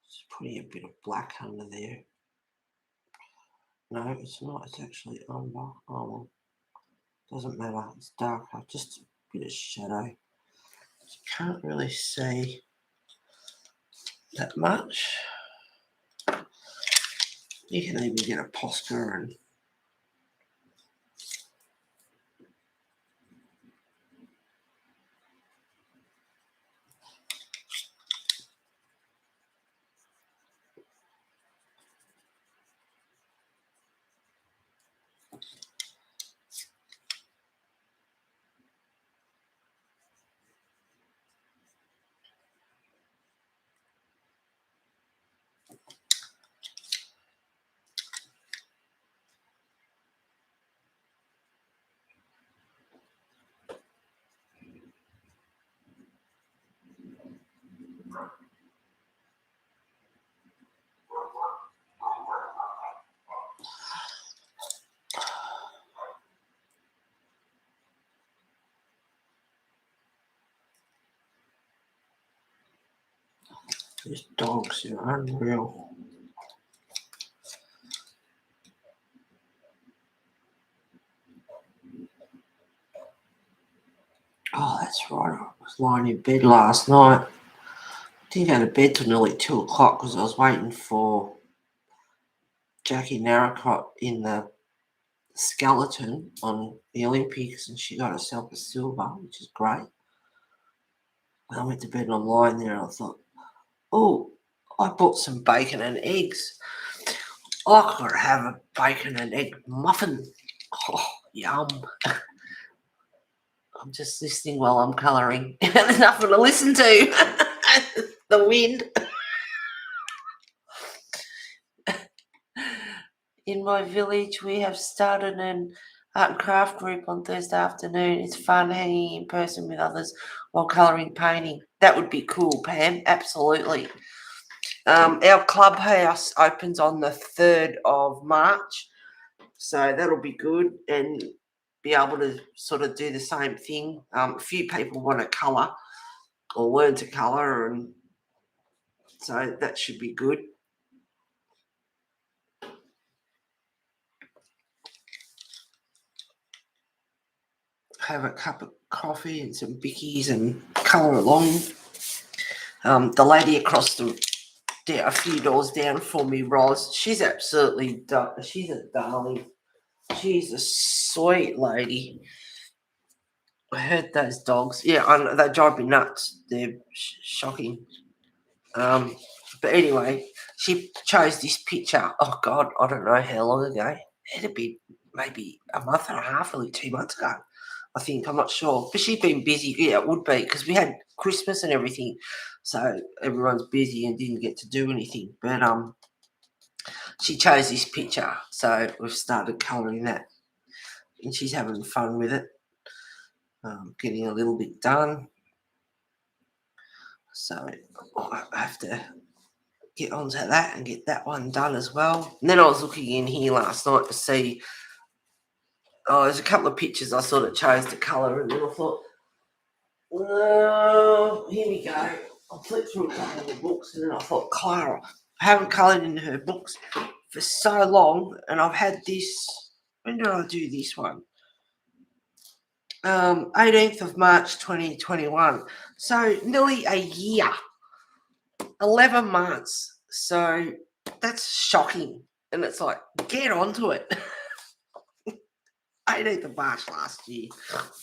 Speaker 1: Just putting a bit of black under there. No, it's not. It's actually umber. Oh well, doesn't matter. It's darker. Just a bit of shadow. You can't really see that much. You can even get a Posca and these dogs are unreal. Oh, that's right. I was lying in bed last night. Didn't go to bed till nearly 2 o'clock because I was waiting for Jackie Narracott in the skeleton on the Olympics, and she got herself a silver, which is great. And I went to bed and I'm lying there and I thought, oh, I bought some bacon and eggs. I could have a bacon and egg muffin. Oh, yum. I'm just listening while I'm colouring. There's nothing to listen to. The wind. In my village, we have started an art and craft group on Thursday afternoon. It's fun hanging in person with others while colouring, painting. That would be cool, Pam. Absolutely. Our clubhouse opens on the 3rd of March, so that'll be good and be able to sort of do the same thing. A few people want to colour or learn to colour, and so that should be good. Have a cup of coffee and some bickies and colour along. The lady across a few doors down from me, Roz, she's absolutely, she's a darling. She's a sweet lady. I heard those dogs. Yeah, I know, they drive me nuts. They're shocking. But anyway, she chose this picture. Oh, God, I don't know how long ago. It'd be maybe a month and a half, really 2 months ago, I think. I'm not sure. But she's been busy. Yeah, it would be because we had Christmas and everything. So everyone's busy and didn't get to do anything. But she chose this picture. So we've started colouring that. And she's having fun with it. Getting a little bit done. So I have to get onto that and get that one done as well. And then I was looking in here last night to see, there's a couple of pictures I sort of chose to colour, and then I thought, here we go. I flipped through a couple of the books, and then I thought, Clara, I haven't coloured in her books for so long, and I've had this, when did I do this one? 18th of March 2021. So nearly a year. 11 months. So that's shocking. And it's like, get onto it. 18th of March last year.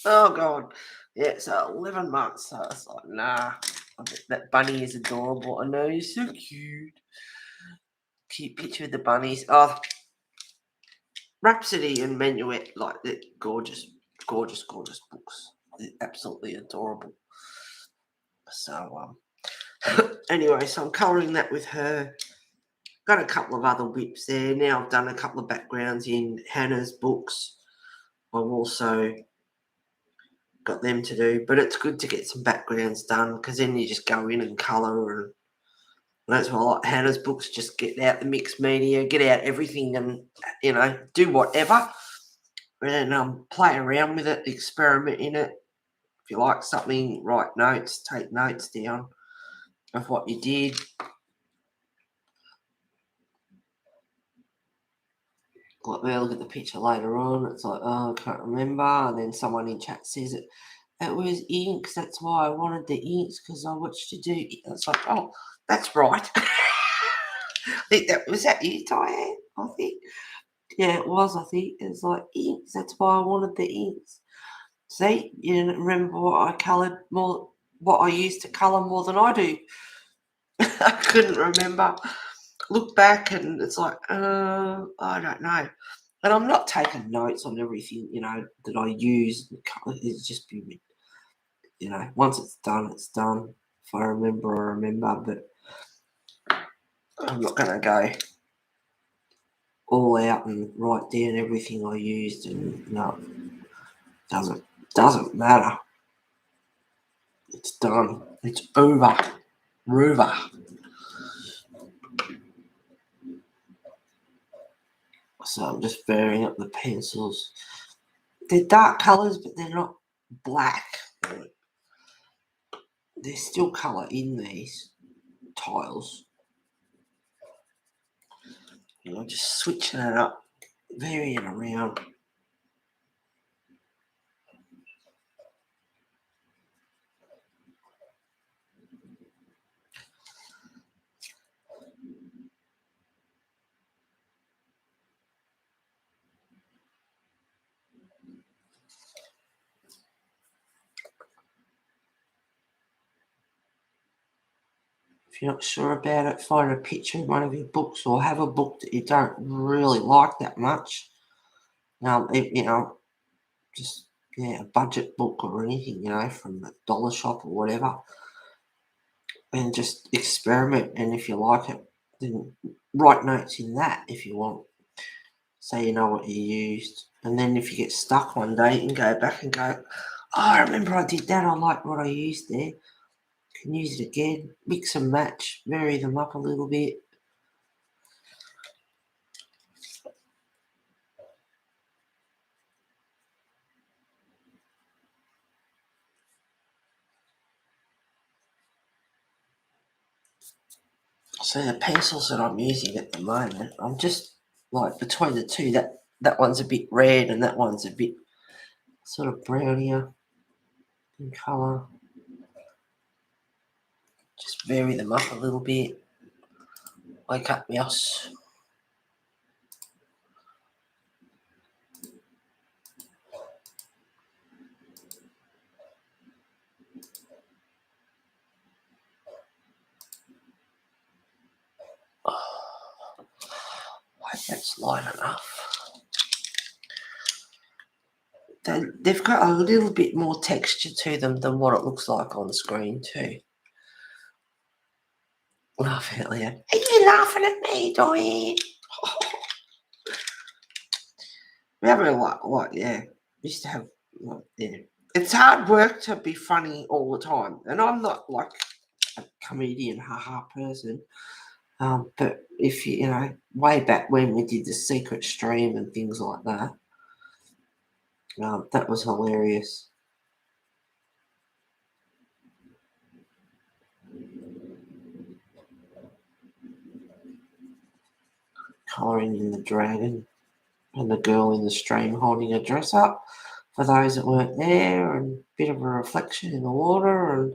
Speaker 1: Oh, God. Yeah, so 11 months. So it's like, nah. That bunny is adorable. I know, you're so cute. Cute picture of the bunnies. Oh, Rhapsody and Menuet, like, they're gorgeous, gorgeous, gorgeous books. They're absolutely adorable. So, anyway, so I'm colouring that with her. Got a couple of other whips there. Now I've done a couple of backgrounds in Hannah's books. I've also got them to do, but it's good to get some backgrounds done because then you just go in and colour, and that's why I like Hannah's books. Just get out the mixed media, get out everything, and do whatever, and play around with it, experiment in it. If you like something, write notes, take notes down of what you did. Like, we'll look at the picture later on. It's like, oh, I can't remember. And then someone in chat says it was inks. That's why I wanted the inks, because I watched you do. It's like, oh, that's right. I think was that you, Diane? I think. Yeah, it was. I think it was like inks. That's why I wanted the inks. See, you didn't remember what I coloured more, what I used to colour more than I do. I couldn't remember. Look back and it's like, I don't know. And I'm not taking notes on everything, that I use. It's just, once it's done, it's done. If I remember, I remember. But I'm not going to go all out and write down everything I used. And no, doesn't matter. It's done. It's over. Ruva. So I'm just varying up the pencils. They're dark colours, but they're not black. There's still colour in these tiles. Just switching it up, varying around. If you're not sure about it, find a picture in one of your books, or have a book that you don't really like that much. Just a budget book or anything, from a dollar shop or whatever, and just experiment. And if you like it, then write notes in that if you want, so you know what you used. And then if you get stuck one day, you can go back and go, oh, I remember I did that. I like what I used there. Can use it again, mix and match, vary them up a little bit. So the pencils that I'm using at the moment, I'm just like between the two, that one's a bit red and that one's a bit sort of brownier in colour. Just vary them up a little bit. Wake up, mouse. I hope that's light enough. They've got a little bit more texture to them than what it looks like on the screen too. Laugh out loud. Are you laughing at me, Diane? We have a used to have, It's hard work to be funny all the time, and I'm not like a comedian, haha person. But if way back when we did the secret stream and things like that, that was hilarious. Colouring in the dragon and the girl in the stream holding a dress up for those that weren't there, and a bit of a reflection in the water. And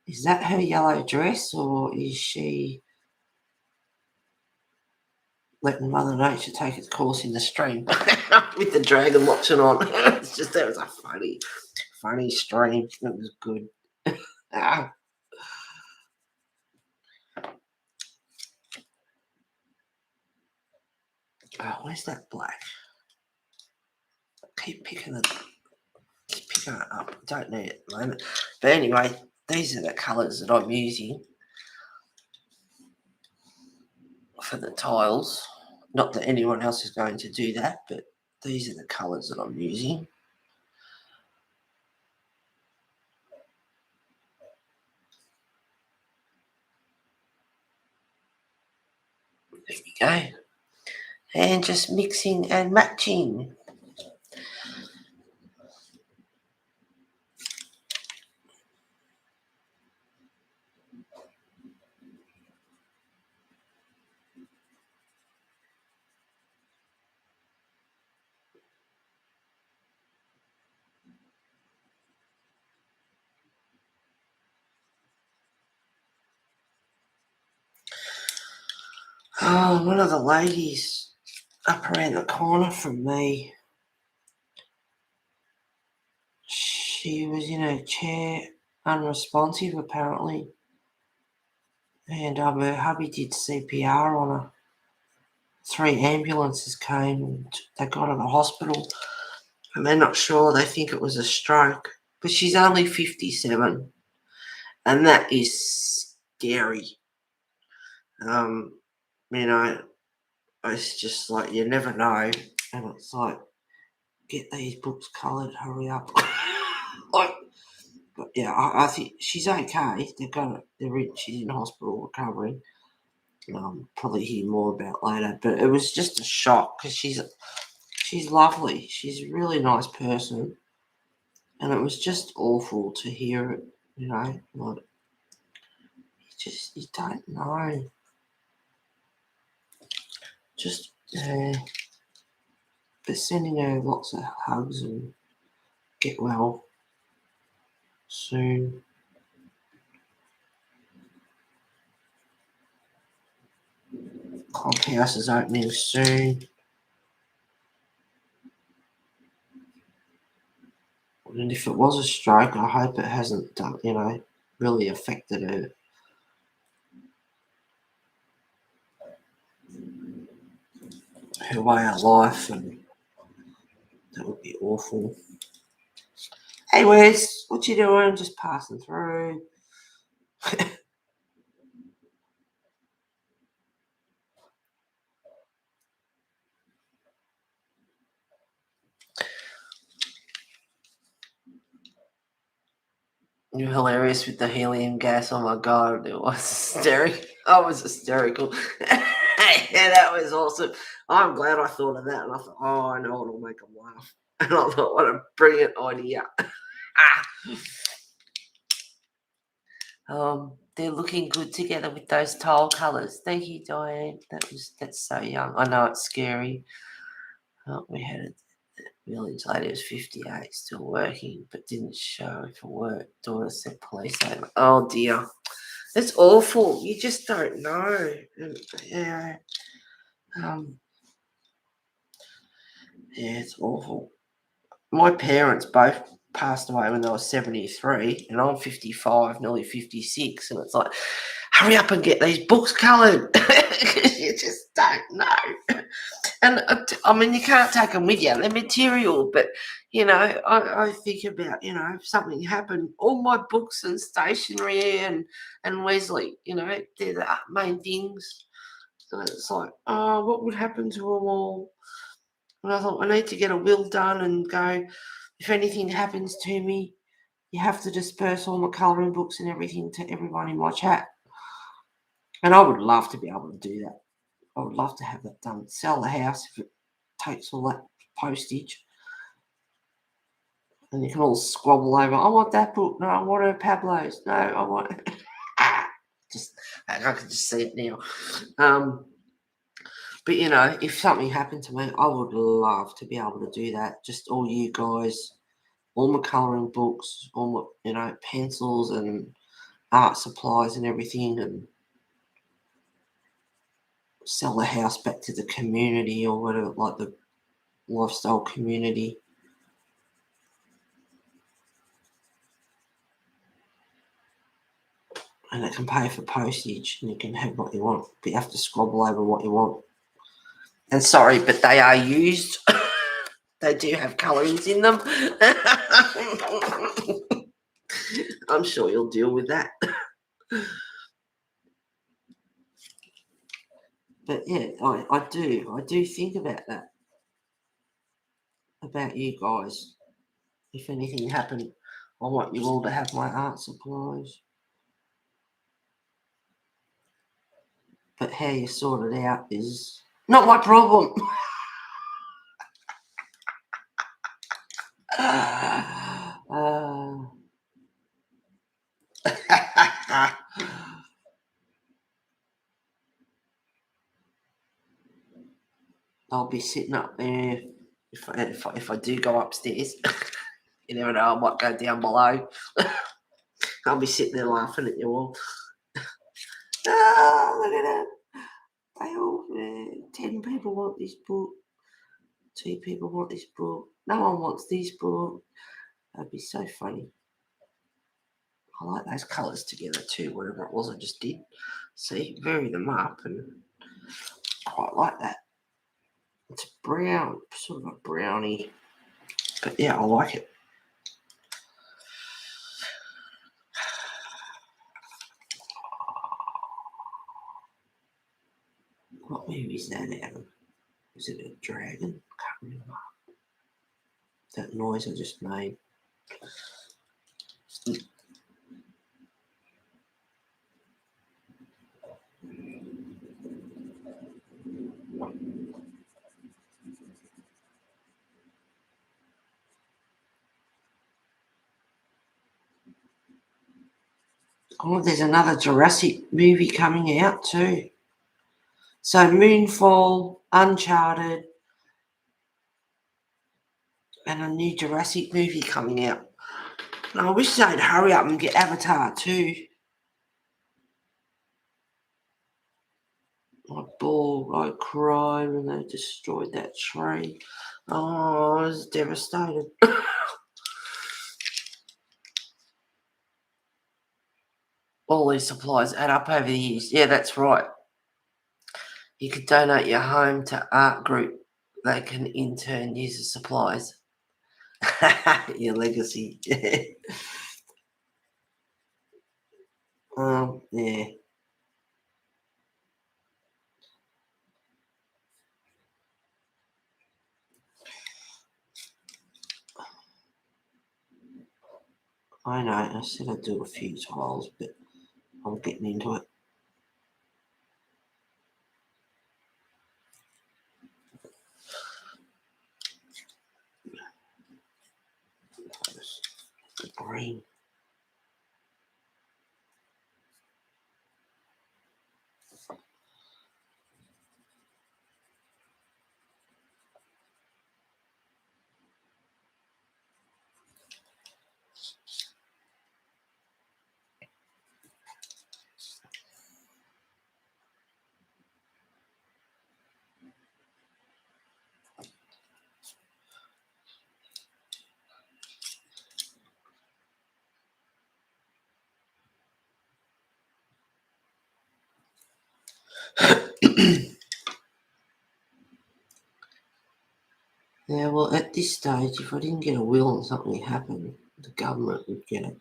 Speaker 1: is that her yellow dress, or is she letting Mother Nature take its course in the stream with the dragon watching on? That was a funny stream. It was good. Ah. Oh, where's that black? Keep picking it up. Don't need it at the moment. But anyway, these are the colours that I'm using for the tiles. Not that anyone else is going to do that, but these are the colours that I'm using. There we go. And just mixing and matching. Oh, one of the ladies up around the corner from me, she was in her chair, unresponsive apparently, and her hubby did CPR on her. 3 ambulances came and they got her to the hospital, and they're not sure. They think it was a stroke, but she's only 57, and that is scary. You know, it's just like you never know, and it's like, get these books coloured, hurry up. Like, but yeah, I think she's okay. She's in hospital recovering. Probably hear more about later, but it was just a shock because she's lovely. She's a really nice person, and it was just awful to hear it. You know, like you don't know. Just but sending her lots of hugs and get well soon. Clubhouse is opening soon. And if it was a stroke, I hope it hasn't done, really affected her way of life, and that would be awful. Hey Wes, what you doing? Just passing through. You're hilarious with the helium gas. Oh my god, it was hysterical. I was hysterical. Yeah, that was awesome. I'm glad I thought of that, and I thought, oh, I know it'll make them laugh. And I thought, what a brilliant idea. They're looking good together with those tile colours. Thank you, Diane. That's so young. I know it's scary. We had a village lady was 58, still working, but didn't show for work. Daughter said police over. Oh dear, it's awful. You just don't know. Yeah, yeah, it's awful. My parents both passed away when they were 73, and I'm 55, nearly 56, and it's like, hurry up and get these books coloured. You just don't know. And I mean, you can't take them with you. They're material, but, I think about, if something happened, all my books and stationery and Wesley, they're the main things. So it's like, oh, what would happen to them all? And I thought, I need to get a will done and go, if anything happens to me, you have to disperse all my colouring books and everything to everyone in my chat. And I would love to be able to do that. I would love to have that done. Sell the house if it takes all that postage. And you can all squabble over, I want that book. No, I want her Pablo's. No, I want... I can just see it now. But, if something happened to me, I would love to be able to do that. Just all you guys, all my colouring books, all my, pencils and art supplies and everything, and sell the house back to the community or whatever, like the lifestyle community. And it can pay for postage, and you can have what you want, but you have to squabble over what you want. And sorry, but they are used. They do have colourings in them. I'm sure you'll deal with that. But yeah, I do think about that, about you guys. If anything happened, I want you all to have my art supplies. But how you sort it out is not my problem. I'll be sitting up there if I do go upstairs. You never know, I might go down below. I'll be sitting there laughing at you all. Look at it. They all, 10 people want this book. 2 people want this book. No one wants this book. That'd be so funny. I like those colours together too, whatever it was I just did. See, vary them up, and I quite like that. It's brown, sort of a brownie. But yeah, I like it. What movie is that out of? Is it a dragon? Can't remember. That noise I just made. Oh, there's another Jurassic movie coming out too. So Moonfall, Uncharted, and a new Jurassic movie coming out. And I wish they'd hurry up and get Avatar too. I bawled, I cried when they destroyed that tree. Oh, I was devastated. All these supplies add up over the years. Yeah, that's right. You could donate your home to art group. They can in turn use the supplies. Your legacy. Yeah. I know, I said I'd do a few tiles, but I'm getting into it. The green. Yeah, well, at this stage, if I didn't get a will and something happened, the government would get it.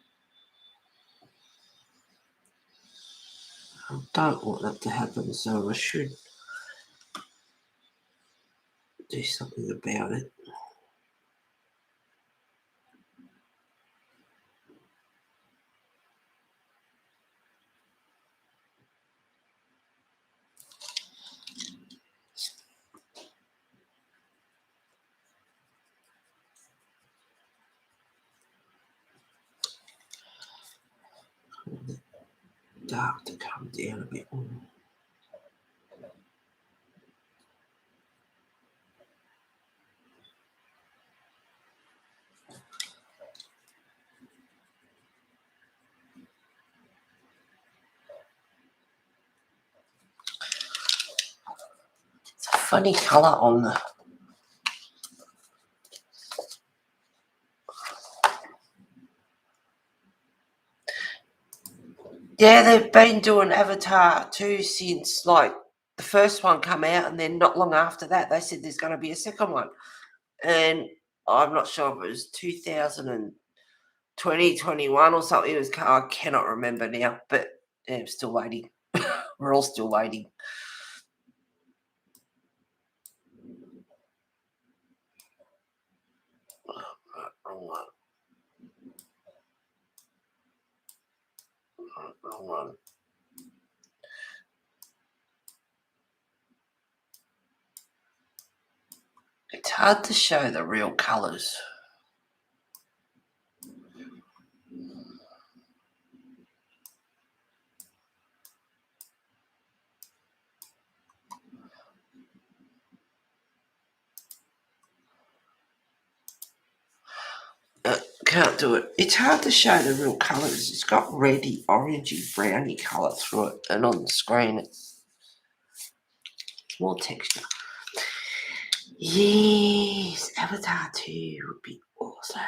Speaker 1: I don't want that to happen, so I should do something about it. Dark to come down a bit more. It's a funny colour on the... Yeah, they've been doing Avatar 2 since, like, the first one come out, and then not long after that, they said there's going to be a second one. And I'm not sure if it was 2020, 21 or something. It was, I cannot remember now, but yeah, I'm still waiting. We're all still waiting. Wrong one. Wrong one. It's hard to show the real colours. Can't do it. It's hard to show the real colours. It's got reddy, orangey, browny colour through it, and on the screen it's more texture. Yes, Avatar 2 would be awesome.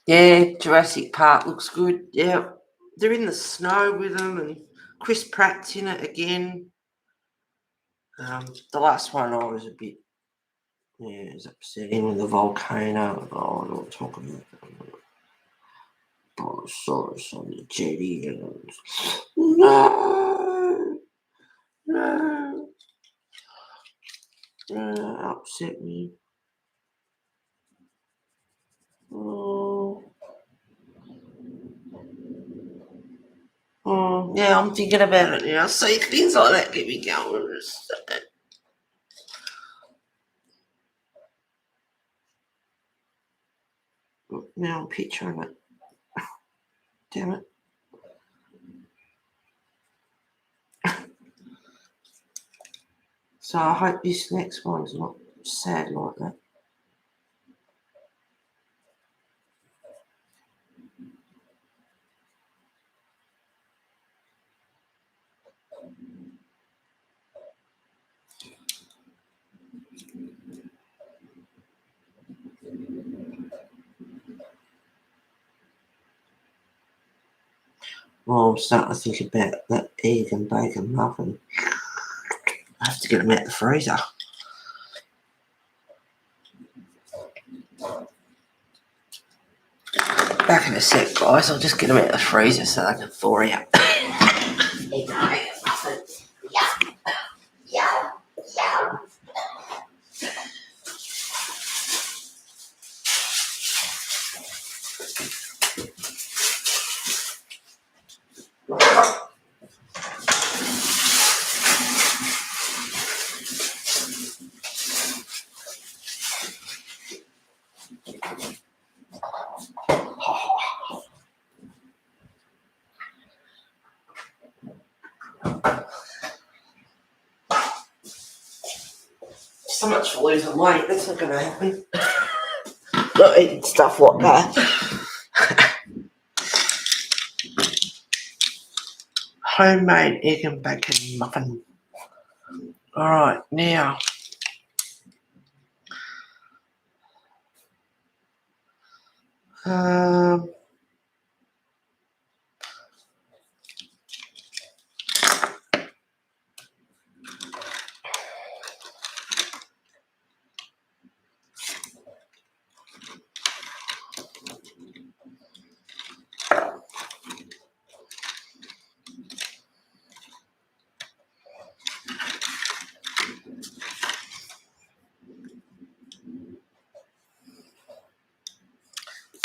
Speaker 1: Yeah, Jurassic Park looks good. Yeah, they're in the snow with them, and Chris Pratt's in it again. The last one I was a bit, it was upsetting with the volcano. Oh, I don't talk about that. Brontosaurus on the jetty. And no, upset me. Oh, yeah, I'm thinking about it now. See, things like that get me going. Now I'm picturing it. Damn it. So I hope this next one's not sad like that. Well, I'm starting to think about that egg and bacon muffin. I have to get them out the freezer. Back in a sec, guys. I'll just get them out the freezer so they can thaw out. Egg and bacon muffin. Yum. Yum. Yum. so much for losing weight. That's not going to happen. Not eating stuff like that. Homemade egg and bacon muffin. Alright, now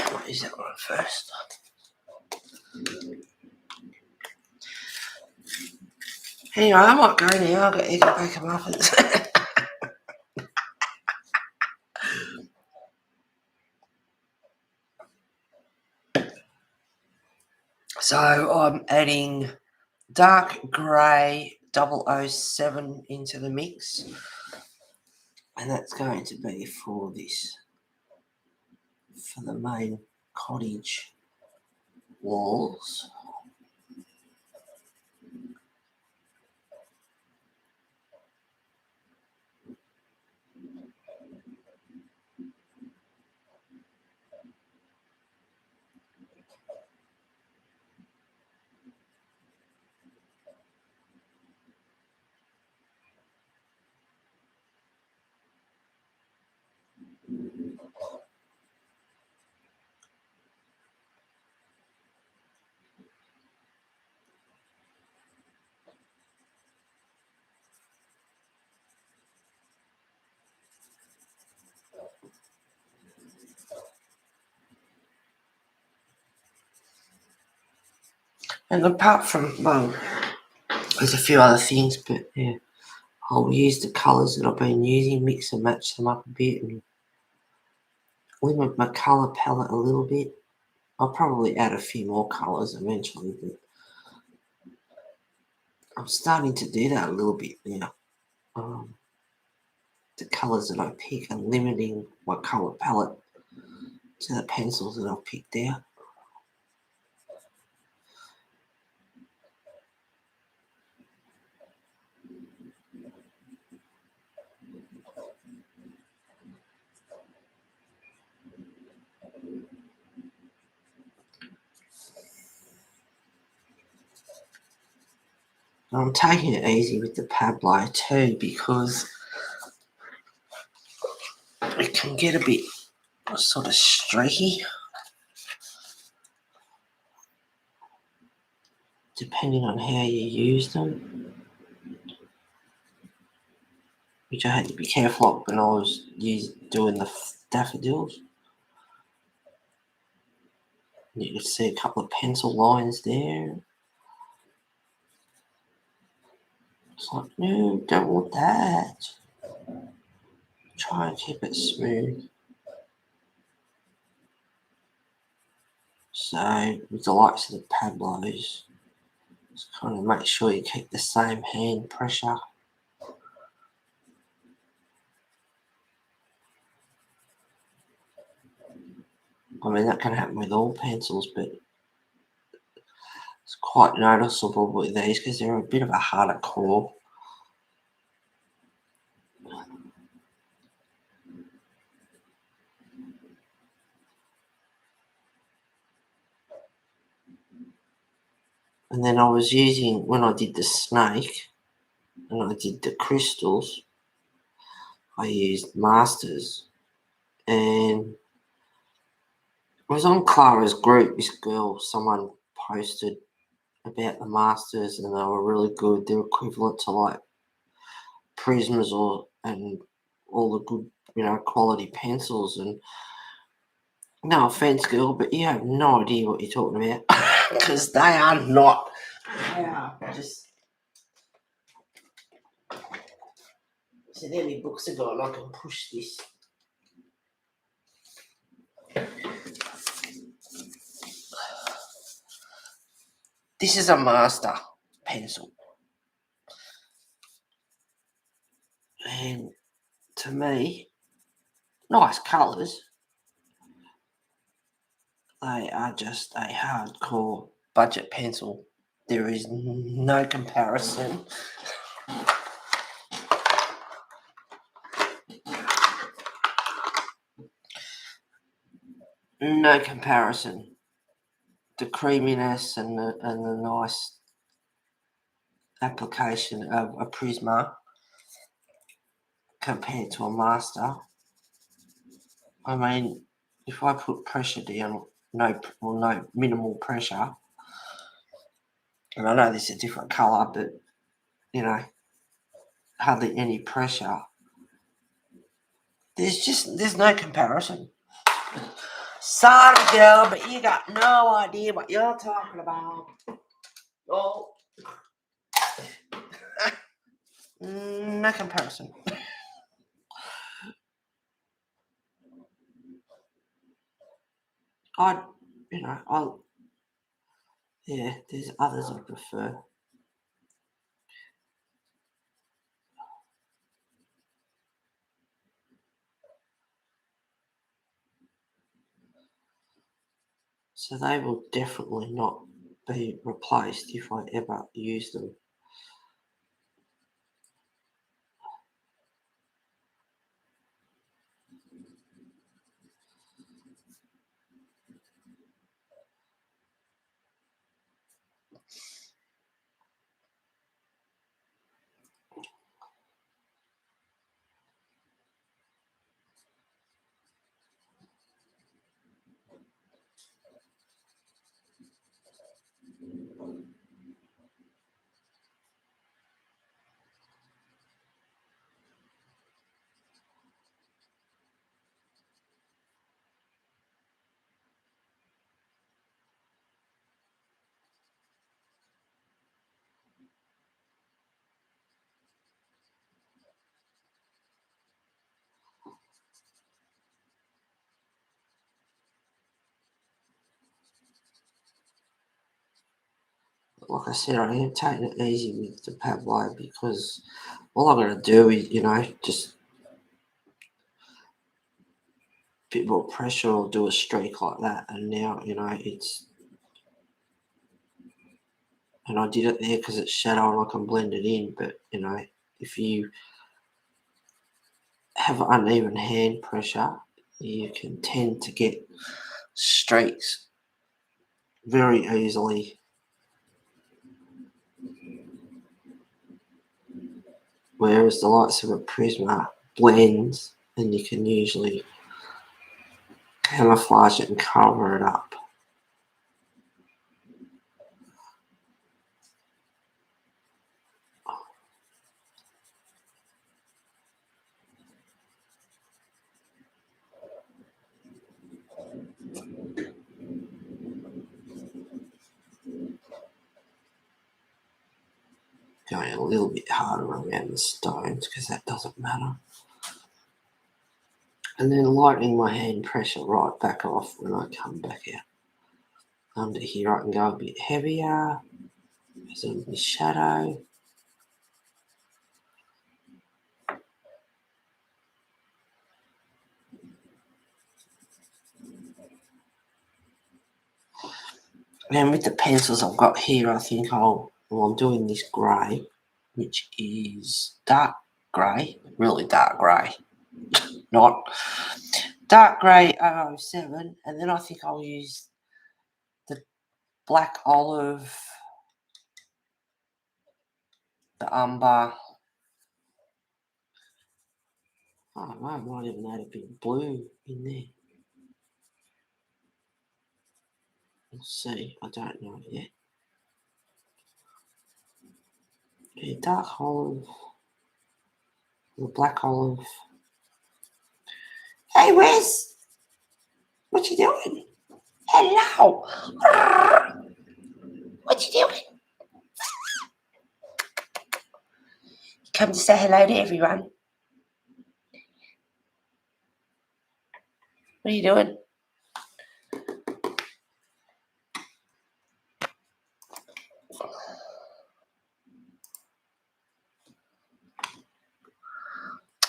Speaker 1: I'll use that one first. Anyway, I might go now. I've got egg and bacon muffins. So I'm adding dark grey 007 into the mix. And that's going to be for the main cottage walls. And apart from, well, there's a few other things, but yeah, I'll use the colours that I've been using, mix and match them up a bit, and limit my colour palette a little bit. I'll probably add a few more colours eventually, but I'm starting to do that a little bit now. The colours that I pick and limiting my colour palette to the pencils that I've picked out. I'm taking it easy with the Pablo too, because it can get a bit sort of streaky depending on how you use them, which I had to be careful of when I was doing the daffodils. You can see a couple of pencil lines there. It's like, no, don't want that. Try and keep it smooth. So with the likes of the Pablos, just kind of make sure you keep the same hand pressure. I mean, that can happen with all pencils, but it's quite noticeable with these because they're a bit of a harder core. And then I was using, when I did the snake and I did the crystals, I used masters. And it was on Clara's group, this girl, someone posted about the masters and they were really good. They're equivalent to like prisms and all the good, quality pencils. And no offense, girl, but you have no idea what you're talking about because they are not. They are just. So there my books are gone. I can push this. This is a master pencil. And to me, nice colours. They are just a hardcore budget pencil. There is no comparison. No comparison. The creaminess and the nice application of a Prisma compared to a Master. I mean, if I put pressure down, no minimal pressure, and I know this is a different colour, but you know, hardly any pressure. There's no comparison. Sorry, girl, but you got no idea what you're talking about. Oh, no comparison. There's others I prefer. So they will definitely not be replaced if I ever use them. Like I said, I am taking it easy with the Pablo because all I'm going to do is, just a bit more pressure or do a streak like that. And now, and I did it there because it's shadow and I can blend it in. But, if you have uneven hand pressure, you can tend to get streaks very easily. Whereas the likes of a Prisma blends and you can usually camouflage it and cover it up. Going a little bit harder around the stones because that doesn't matter. And then lightening my hand pressure right back off when I come back out. Under here I can go a bit heavier because of the shadow. And with the pencils I've got here, I think I'm doing this grey, which is dark grey, really dark grey, not dark grey 007, and then I think I'll use the black olive, the umber. I don't know, I might even add a bit of blue in there. We'll see, I don't know yet. Yeah, dark olive, the black olive. Hey, Wes! What you doing? Hello! What you doing? Come to say hello to everyone. What are you doing?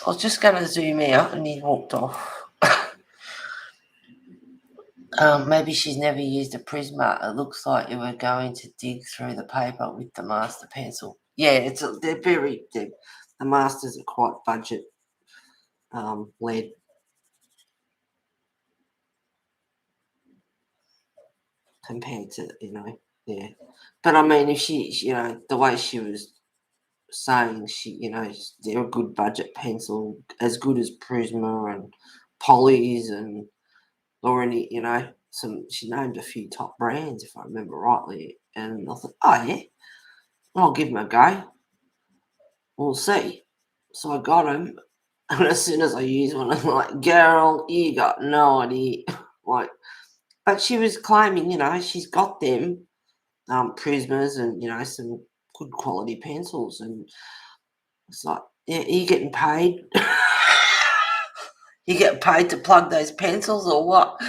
Speaker 1: I was just going to zoom out and he walked off. Maybe she's never used a Prisma. It looks like you were going to dig through the paper with the master pencil. Yeah, the masters are quite budget led. Compared to, yeah. But I mean, if she, the way she was saying, they're a good budget pencil, as good as Prisma and Polly's and or any, she named a few top brands, if I remember rightly. And I thought, oh, yeah, I'll give them a go. We'll see. So I got them. And as soon as I used one, I'm like, girl, you got no idea. Like, but she was claiming, she's got them, Prismas and, some good quality pencils. And it's like, yeah, are you getting paid? You get paid to plug those pencils or what?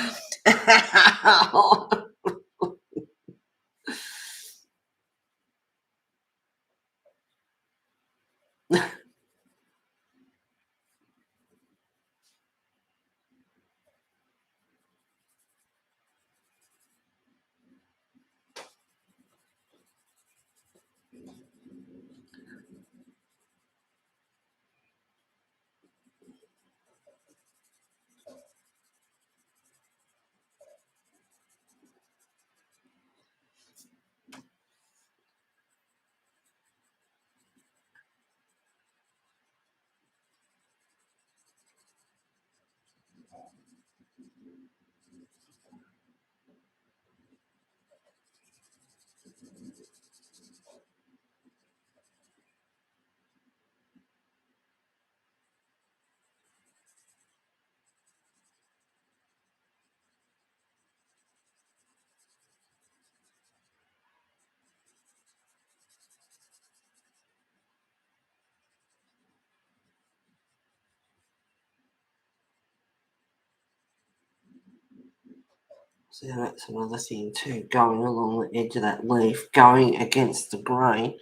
Speaker 1: So that's another thing too, going along the edge of that leaf, going against the grain.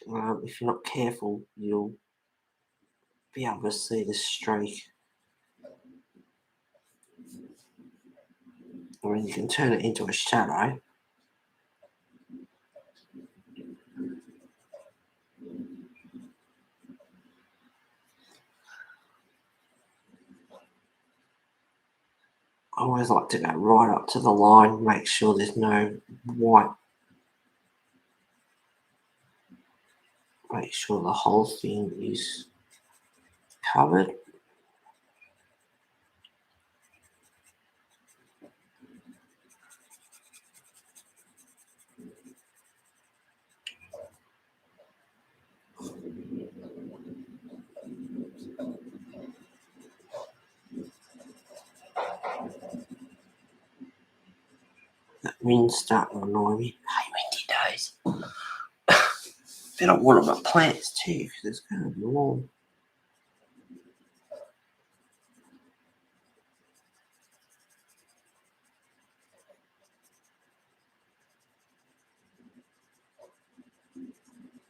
Speaker 1: If you're not careful, you'll be able to see the streak. Or you can turn it into a shadow. I always like to go right up to the line, make sure there's no white. Make sure the whole thing is covered. That wind's starting to annoy me. Hey, windy days. Better water my plants too, because it's going to be warm.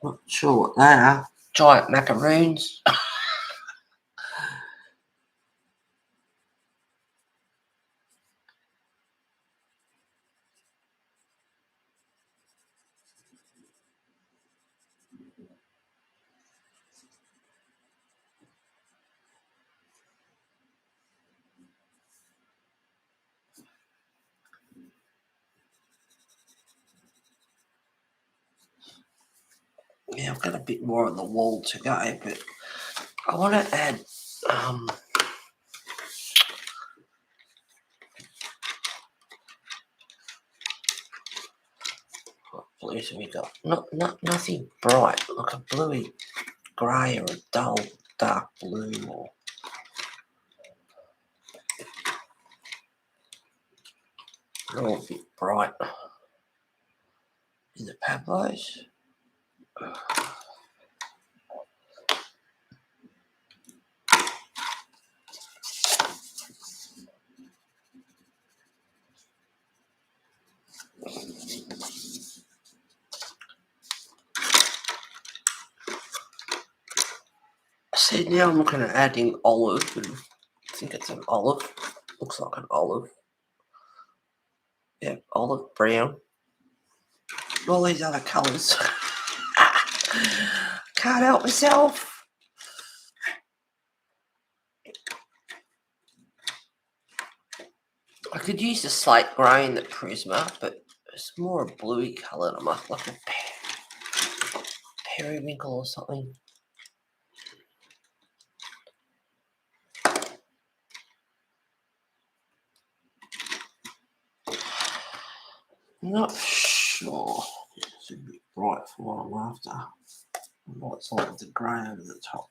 Speaker 1: Not sure what they are. Giant macaroons. Yeah, I've got a bit more on the wall to go, but I want to add what blues have we got? Nothing bright, like a bluey grey or a dull dark blue or all a bit bright in the Pablos. See, now I'm looking at adding olive, and I think it's an olive. Looks like an olive. Yeah, olive brown. All these other colours. Can't help myself. I could use the slate grey in the Prisma, but it's more a bluey colour. I might like a periwinkle or something. I'm not sure. It's a bit bright for what I'm after. I might like the grey over the top.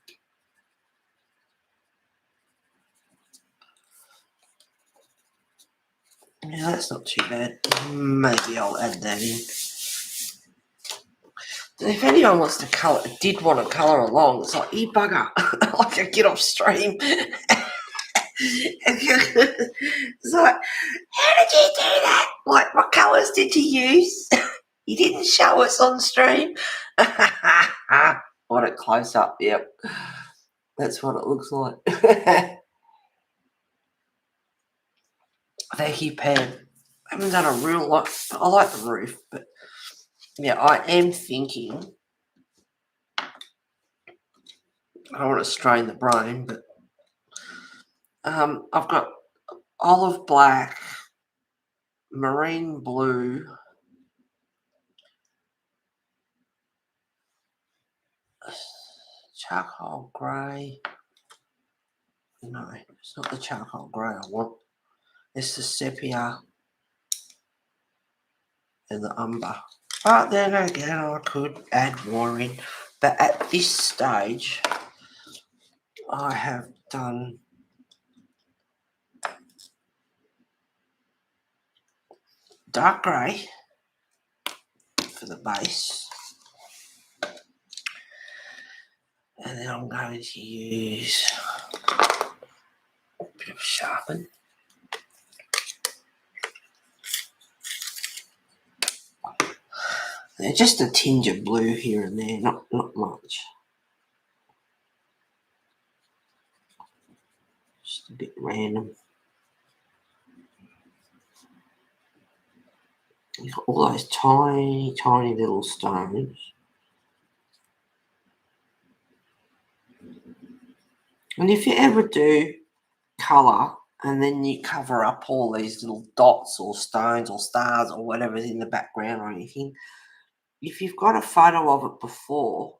Speaker 1: Yeah, that's not too bad. Maybe I'll add that in. If anyone wants to colour, did want to colour along, it's like, you bugger. Like, I get off stream. It's like, how did you do that? Like, what colours did you use? You didn't show us on stream. What a close up, yep. That's what it looks like. Thank you, Pam. I haven't done a real lot. I like the roof, but yeah, I am thinking. I don't want to strain the brain, but I've got olive black, marine blue, charcoal grey. No, it's not the charcoal grey I want. It's the sepia and the umber. But then again, I could add more in. But at this stage, I have done dark grey for the base. And then I'm going to use a bit of sharpen. Just a tinge of blue here and there, not much. Just a bit random. You've got all those tiny, tiny little stones. And if you ever do colour and then you cover up all these little dots or stones or stars or whatever's in the background or anything, if you've got a photo of it before,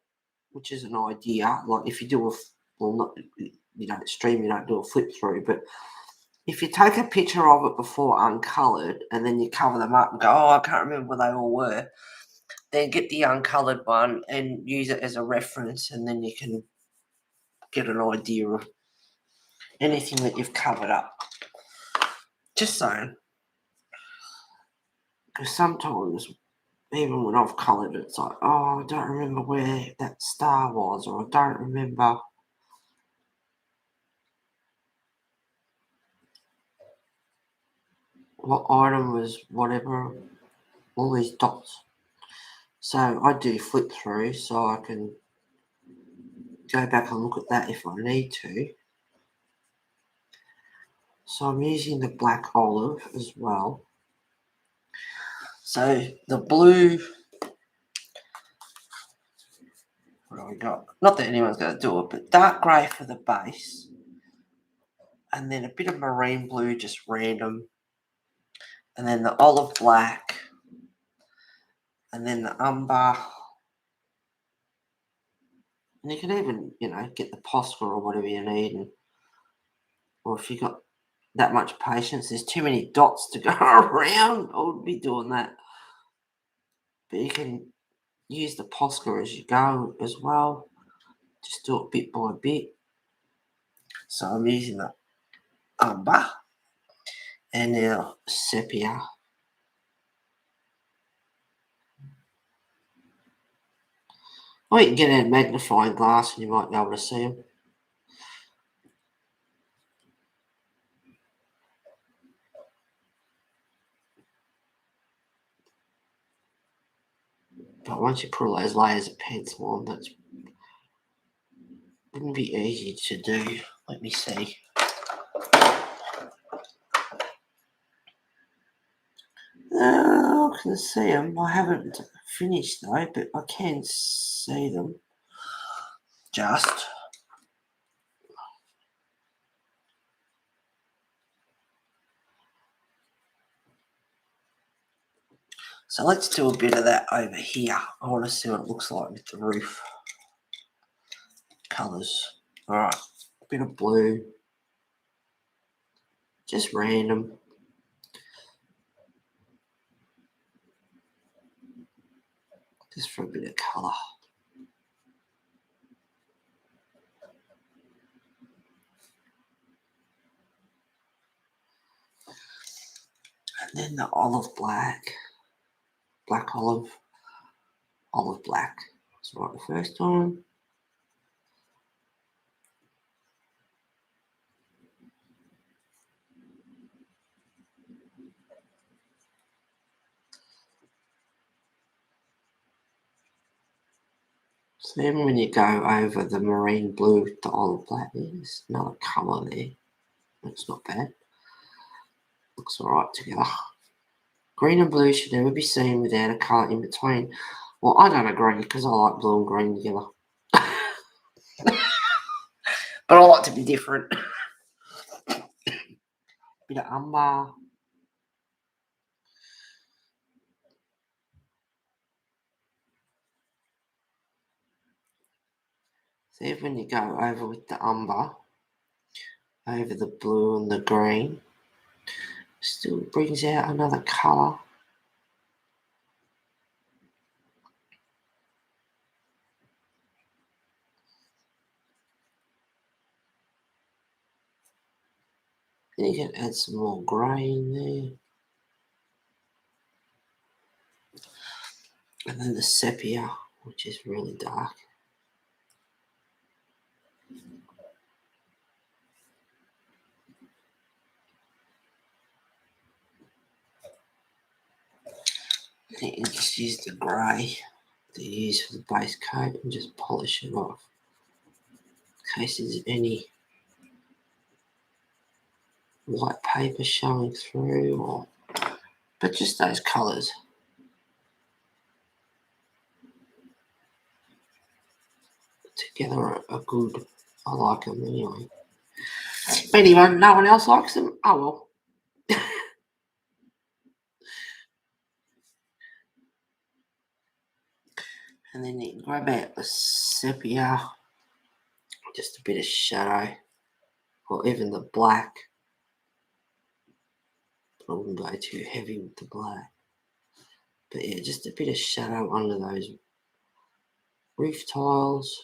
Speaker 1: which is an idea, like if you do you don't stream, you don't do a flip through, but if you take a picture of it before uncoloured and then you cover them up and go, oh, I can't remember where they all were, then get the uncoloured one and use it as a reference, and then you can get an idea of anything that you've covered up. Just saying. Because sometimes, even when I've coloured it, it's like, oh, I don't remember where that star was, or I don't remember what item was whatever, all these dots. So I do flip through so I can go back and look at that if I need to. So I'm using the black olive as well. So the blue, what do we got? Not that anyone's going to do it, but dark grey for the base. And then a bit of marine blue, just random. And then the olive black. And then the umber. And you can even, get the Posca or whatever you need. Or if you've got that much patience, there's too many dots to go around, I would be doing that. But you can use the Posca as you go as well. Just do it bit by bit. So I'm using the umber and now sepia. Or you can get a magnifying glass and you might be able to see them. But once you put all those layers of pencil on, that's wouldn't be easy to do. Let me see. I can see them. I haven't finished though, but I can see them. Just. So let's do a bit of that over here. I want to see what it looks like with the roof colours. All right, a bit of blue. Just random. Just for a bit of colour. And then the olive black. Black olive. Olive black. That's right the first time. So then when you go over the marine blue with the olive black, there's another colour there. That's not bad. Looks alright together. Green and blue should never be seen without a colour in between. Well, I don't agree because I like blue and green together. But I like to be different. Bit of umber. See when you go over with the umber, over the blue and the green, still brings out another colour. And you can add some more grey in there. And then the sepia, which is really dark. You can just use the grey to use for the base coat and just polish it off. In case there's any white paper showing through, but just those colours. Together are good. I like them anyway. But anyway, no one else likes them. Oh well. And then you can grab out the sepia, just a bit of shadow, or even the black. I wouldn't go too heavy with the black. But yeah, just a bit of shadow under those roof tiles.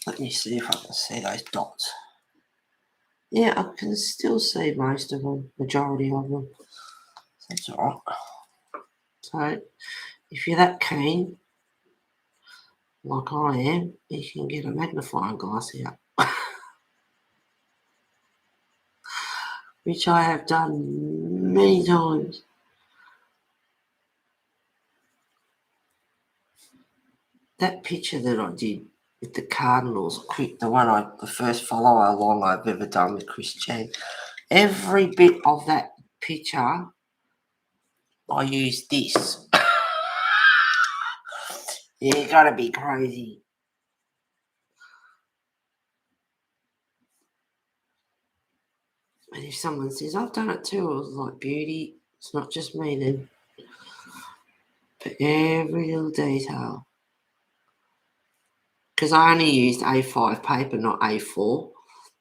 Speaker 1: Let me see if I can see those dots. Yeah, I can still see most of them, majority of them. That's alright. So, if you're that keen, like I am, you can get a magnifying glass out. Which I have done many times. That picture that I did with the cardinals, the first follow along I've ever done with Chris Chan, every bit of that picture, I used this. You gotta be crazy. And if someone says, I've done it too, I was like, beauty, it's not just me then. But every little detail. Because I only used A5 paper, not A4.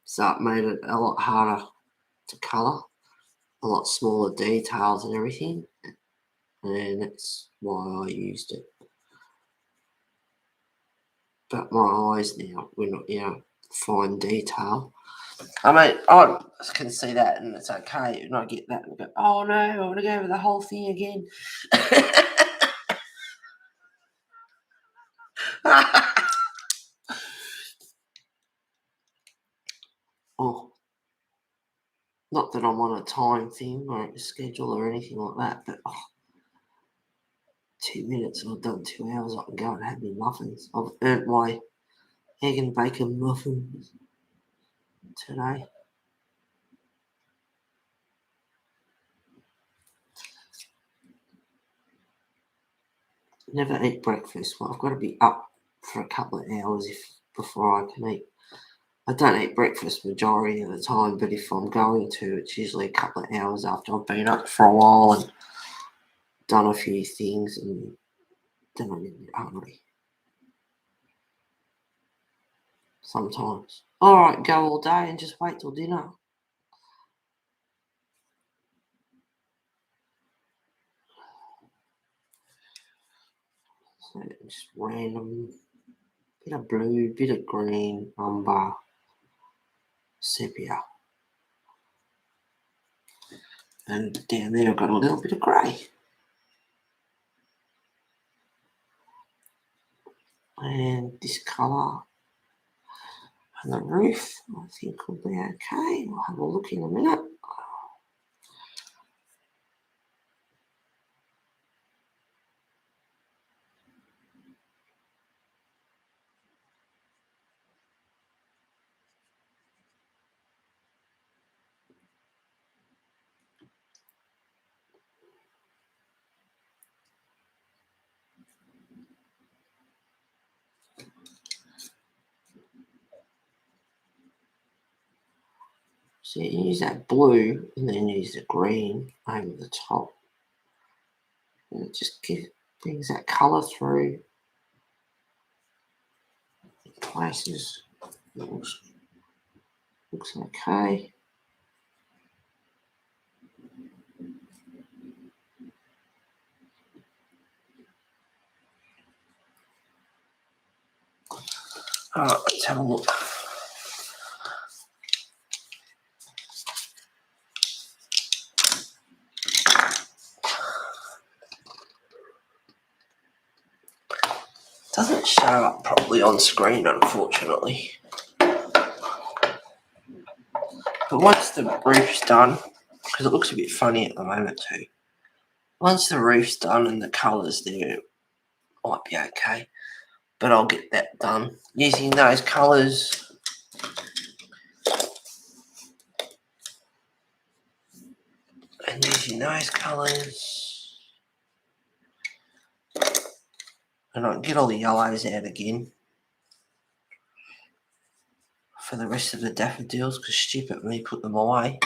Speaker 1: So it made it a lot harder to colour. A lot smaller details and everything. And that's why I used it. But my eyes now, we're not, fine detail. I mean, I can see that and it's okay. And I get that and go, oh no, I want to go over the whole thing again. Oh. Not that I'm on a time thing or a schedule or anything like that, but 2 minutes, I've done 2 hours, I can go and have my muffins. I've earned my egg and bacon muffins today. Never eat breakfast. Well, I've got to be up for a couple of hours before I can eat. I don't eat breakfast majority of the time, but if I'm going to, it's usually a couple of hours after I've been up for a while and done a few things, and then I get a bit hungry. Sometimes. Alright, go all day and just wait till dinner. So just random, bit of blue, bit of green, umber, sepia. And down there I've got a little bit of grey. And this colour on the roof, I think will be okay. We'll have a look in a minute. So you use that blue and then use the green over the top. And it just brings that colour through in places. It looks okay. Alright, let's have a look. Doesn't show up properly on screen, unfortunately. But once the roof's done, because it looks a bit funny at the moment too, once the roof's done and the colours there, it might be okay. But I'll get that done using those colours. And using those colours. And I can get all the yellows out again for the rest of the daffodils, because stupid me put them away.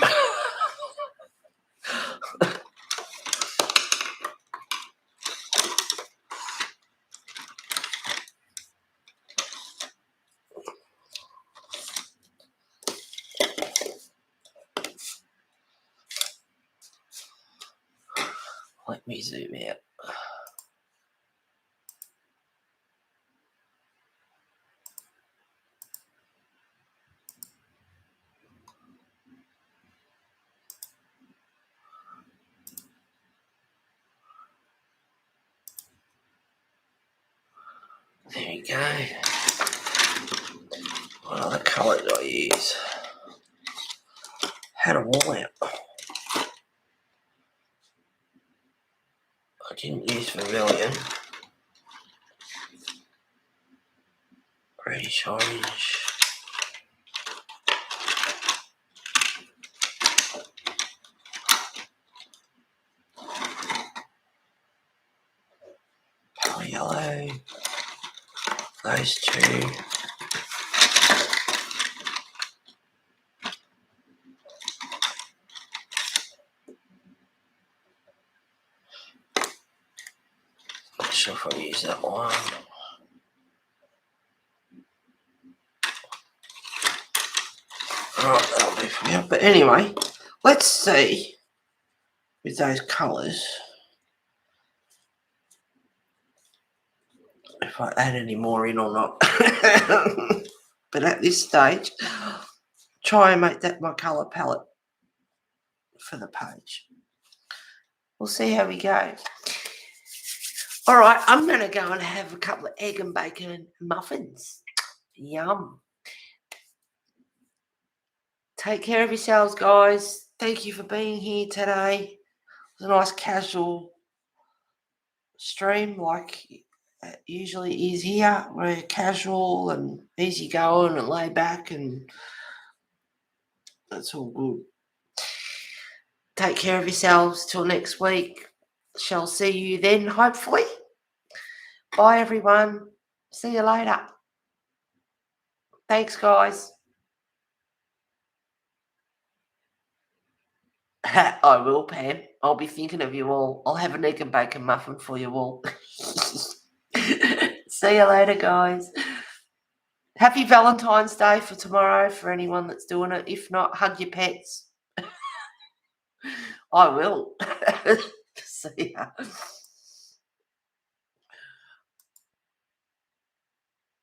Speaker 1: Let me zoom out. There we go. What other colour do I use? Had them all out. I didn't use vermilion. Reddish orange. Pale yellow. Those two. Not sure if I use that one. Alright, that'll do for now. But anyway, let's see with those colours if I add any more in or not. But at this stage, try and make that my colour palette for the page. We'll see how we go. All right, I'm going to go and have a couple of egg and bacon muffins. Yum. Take care of yourselves, guys. thank you for being here today. It was a nice casual stream like it usually is here. We're casual and easy going and laid back, and that's all good. Take care of yourselves till next week. Shall see you then, hopefully. Bye, everyone. See you later. Thanks, guys. I will, Pam. I'll be thinking of you all. I'll have an egg and bacon muffin for you all. See you later, guys. Happy Valentine's Day for tomorrow for anyone that's doing it. If not, hug your pets. I will. See ya.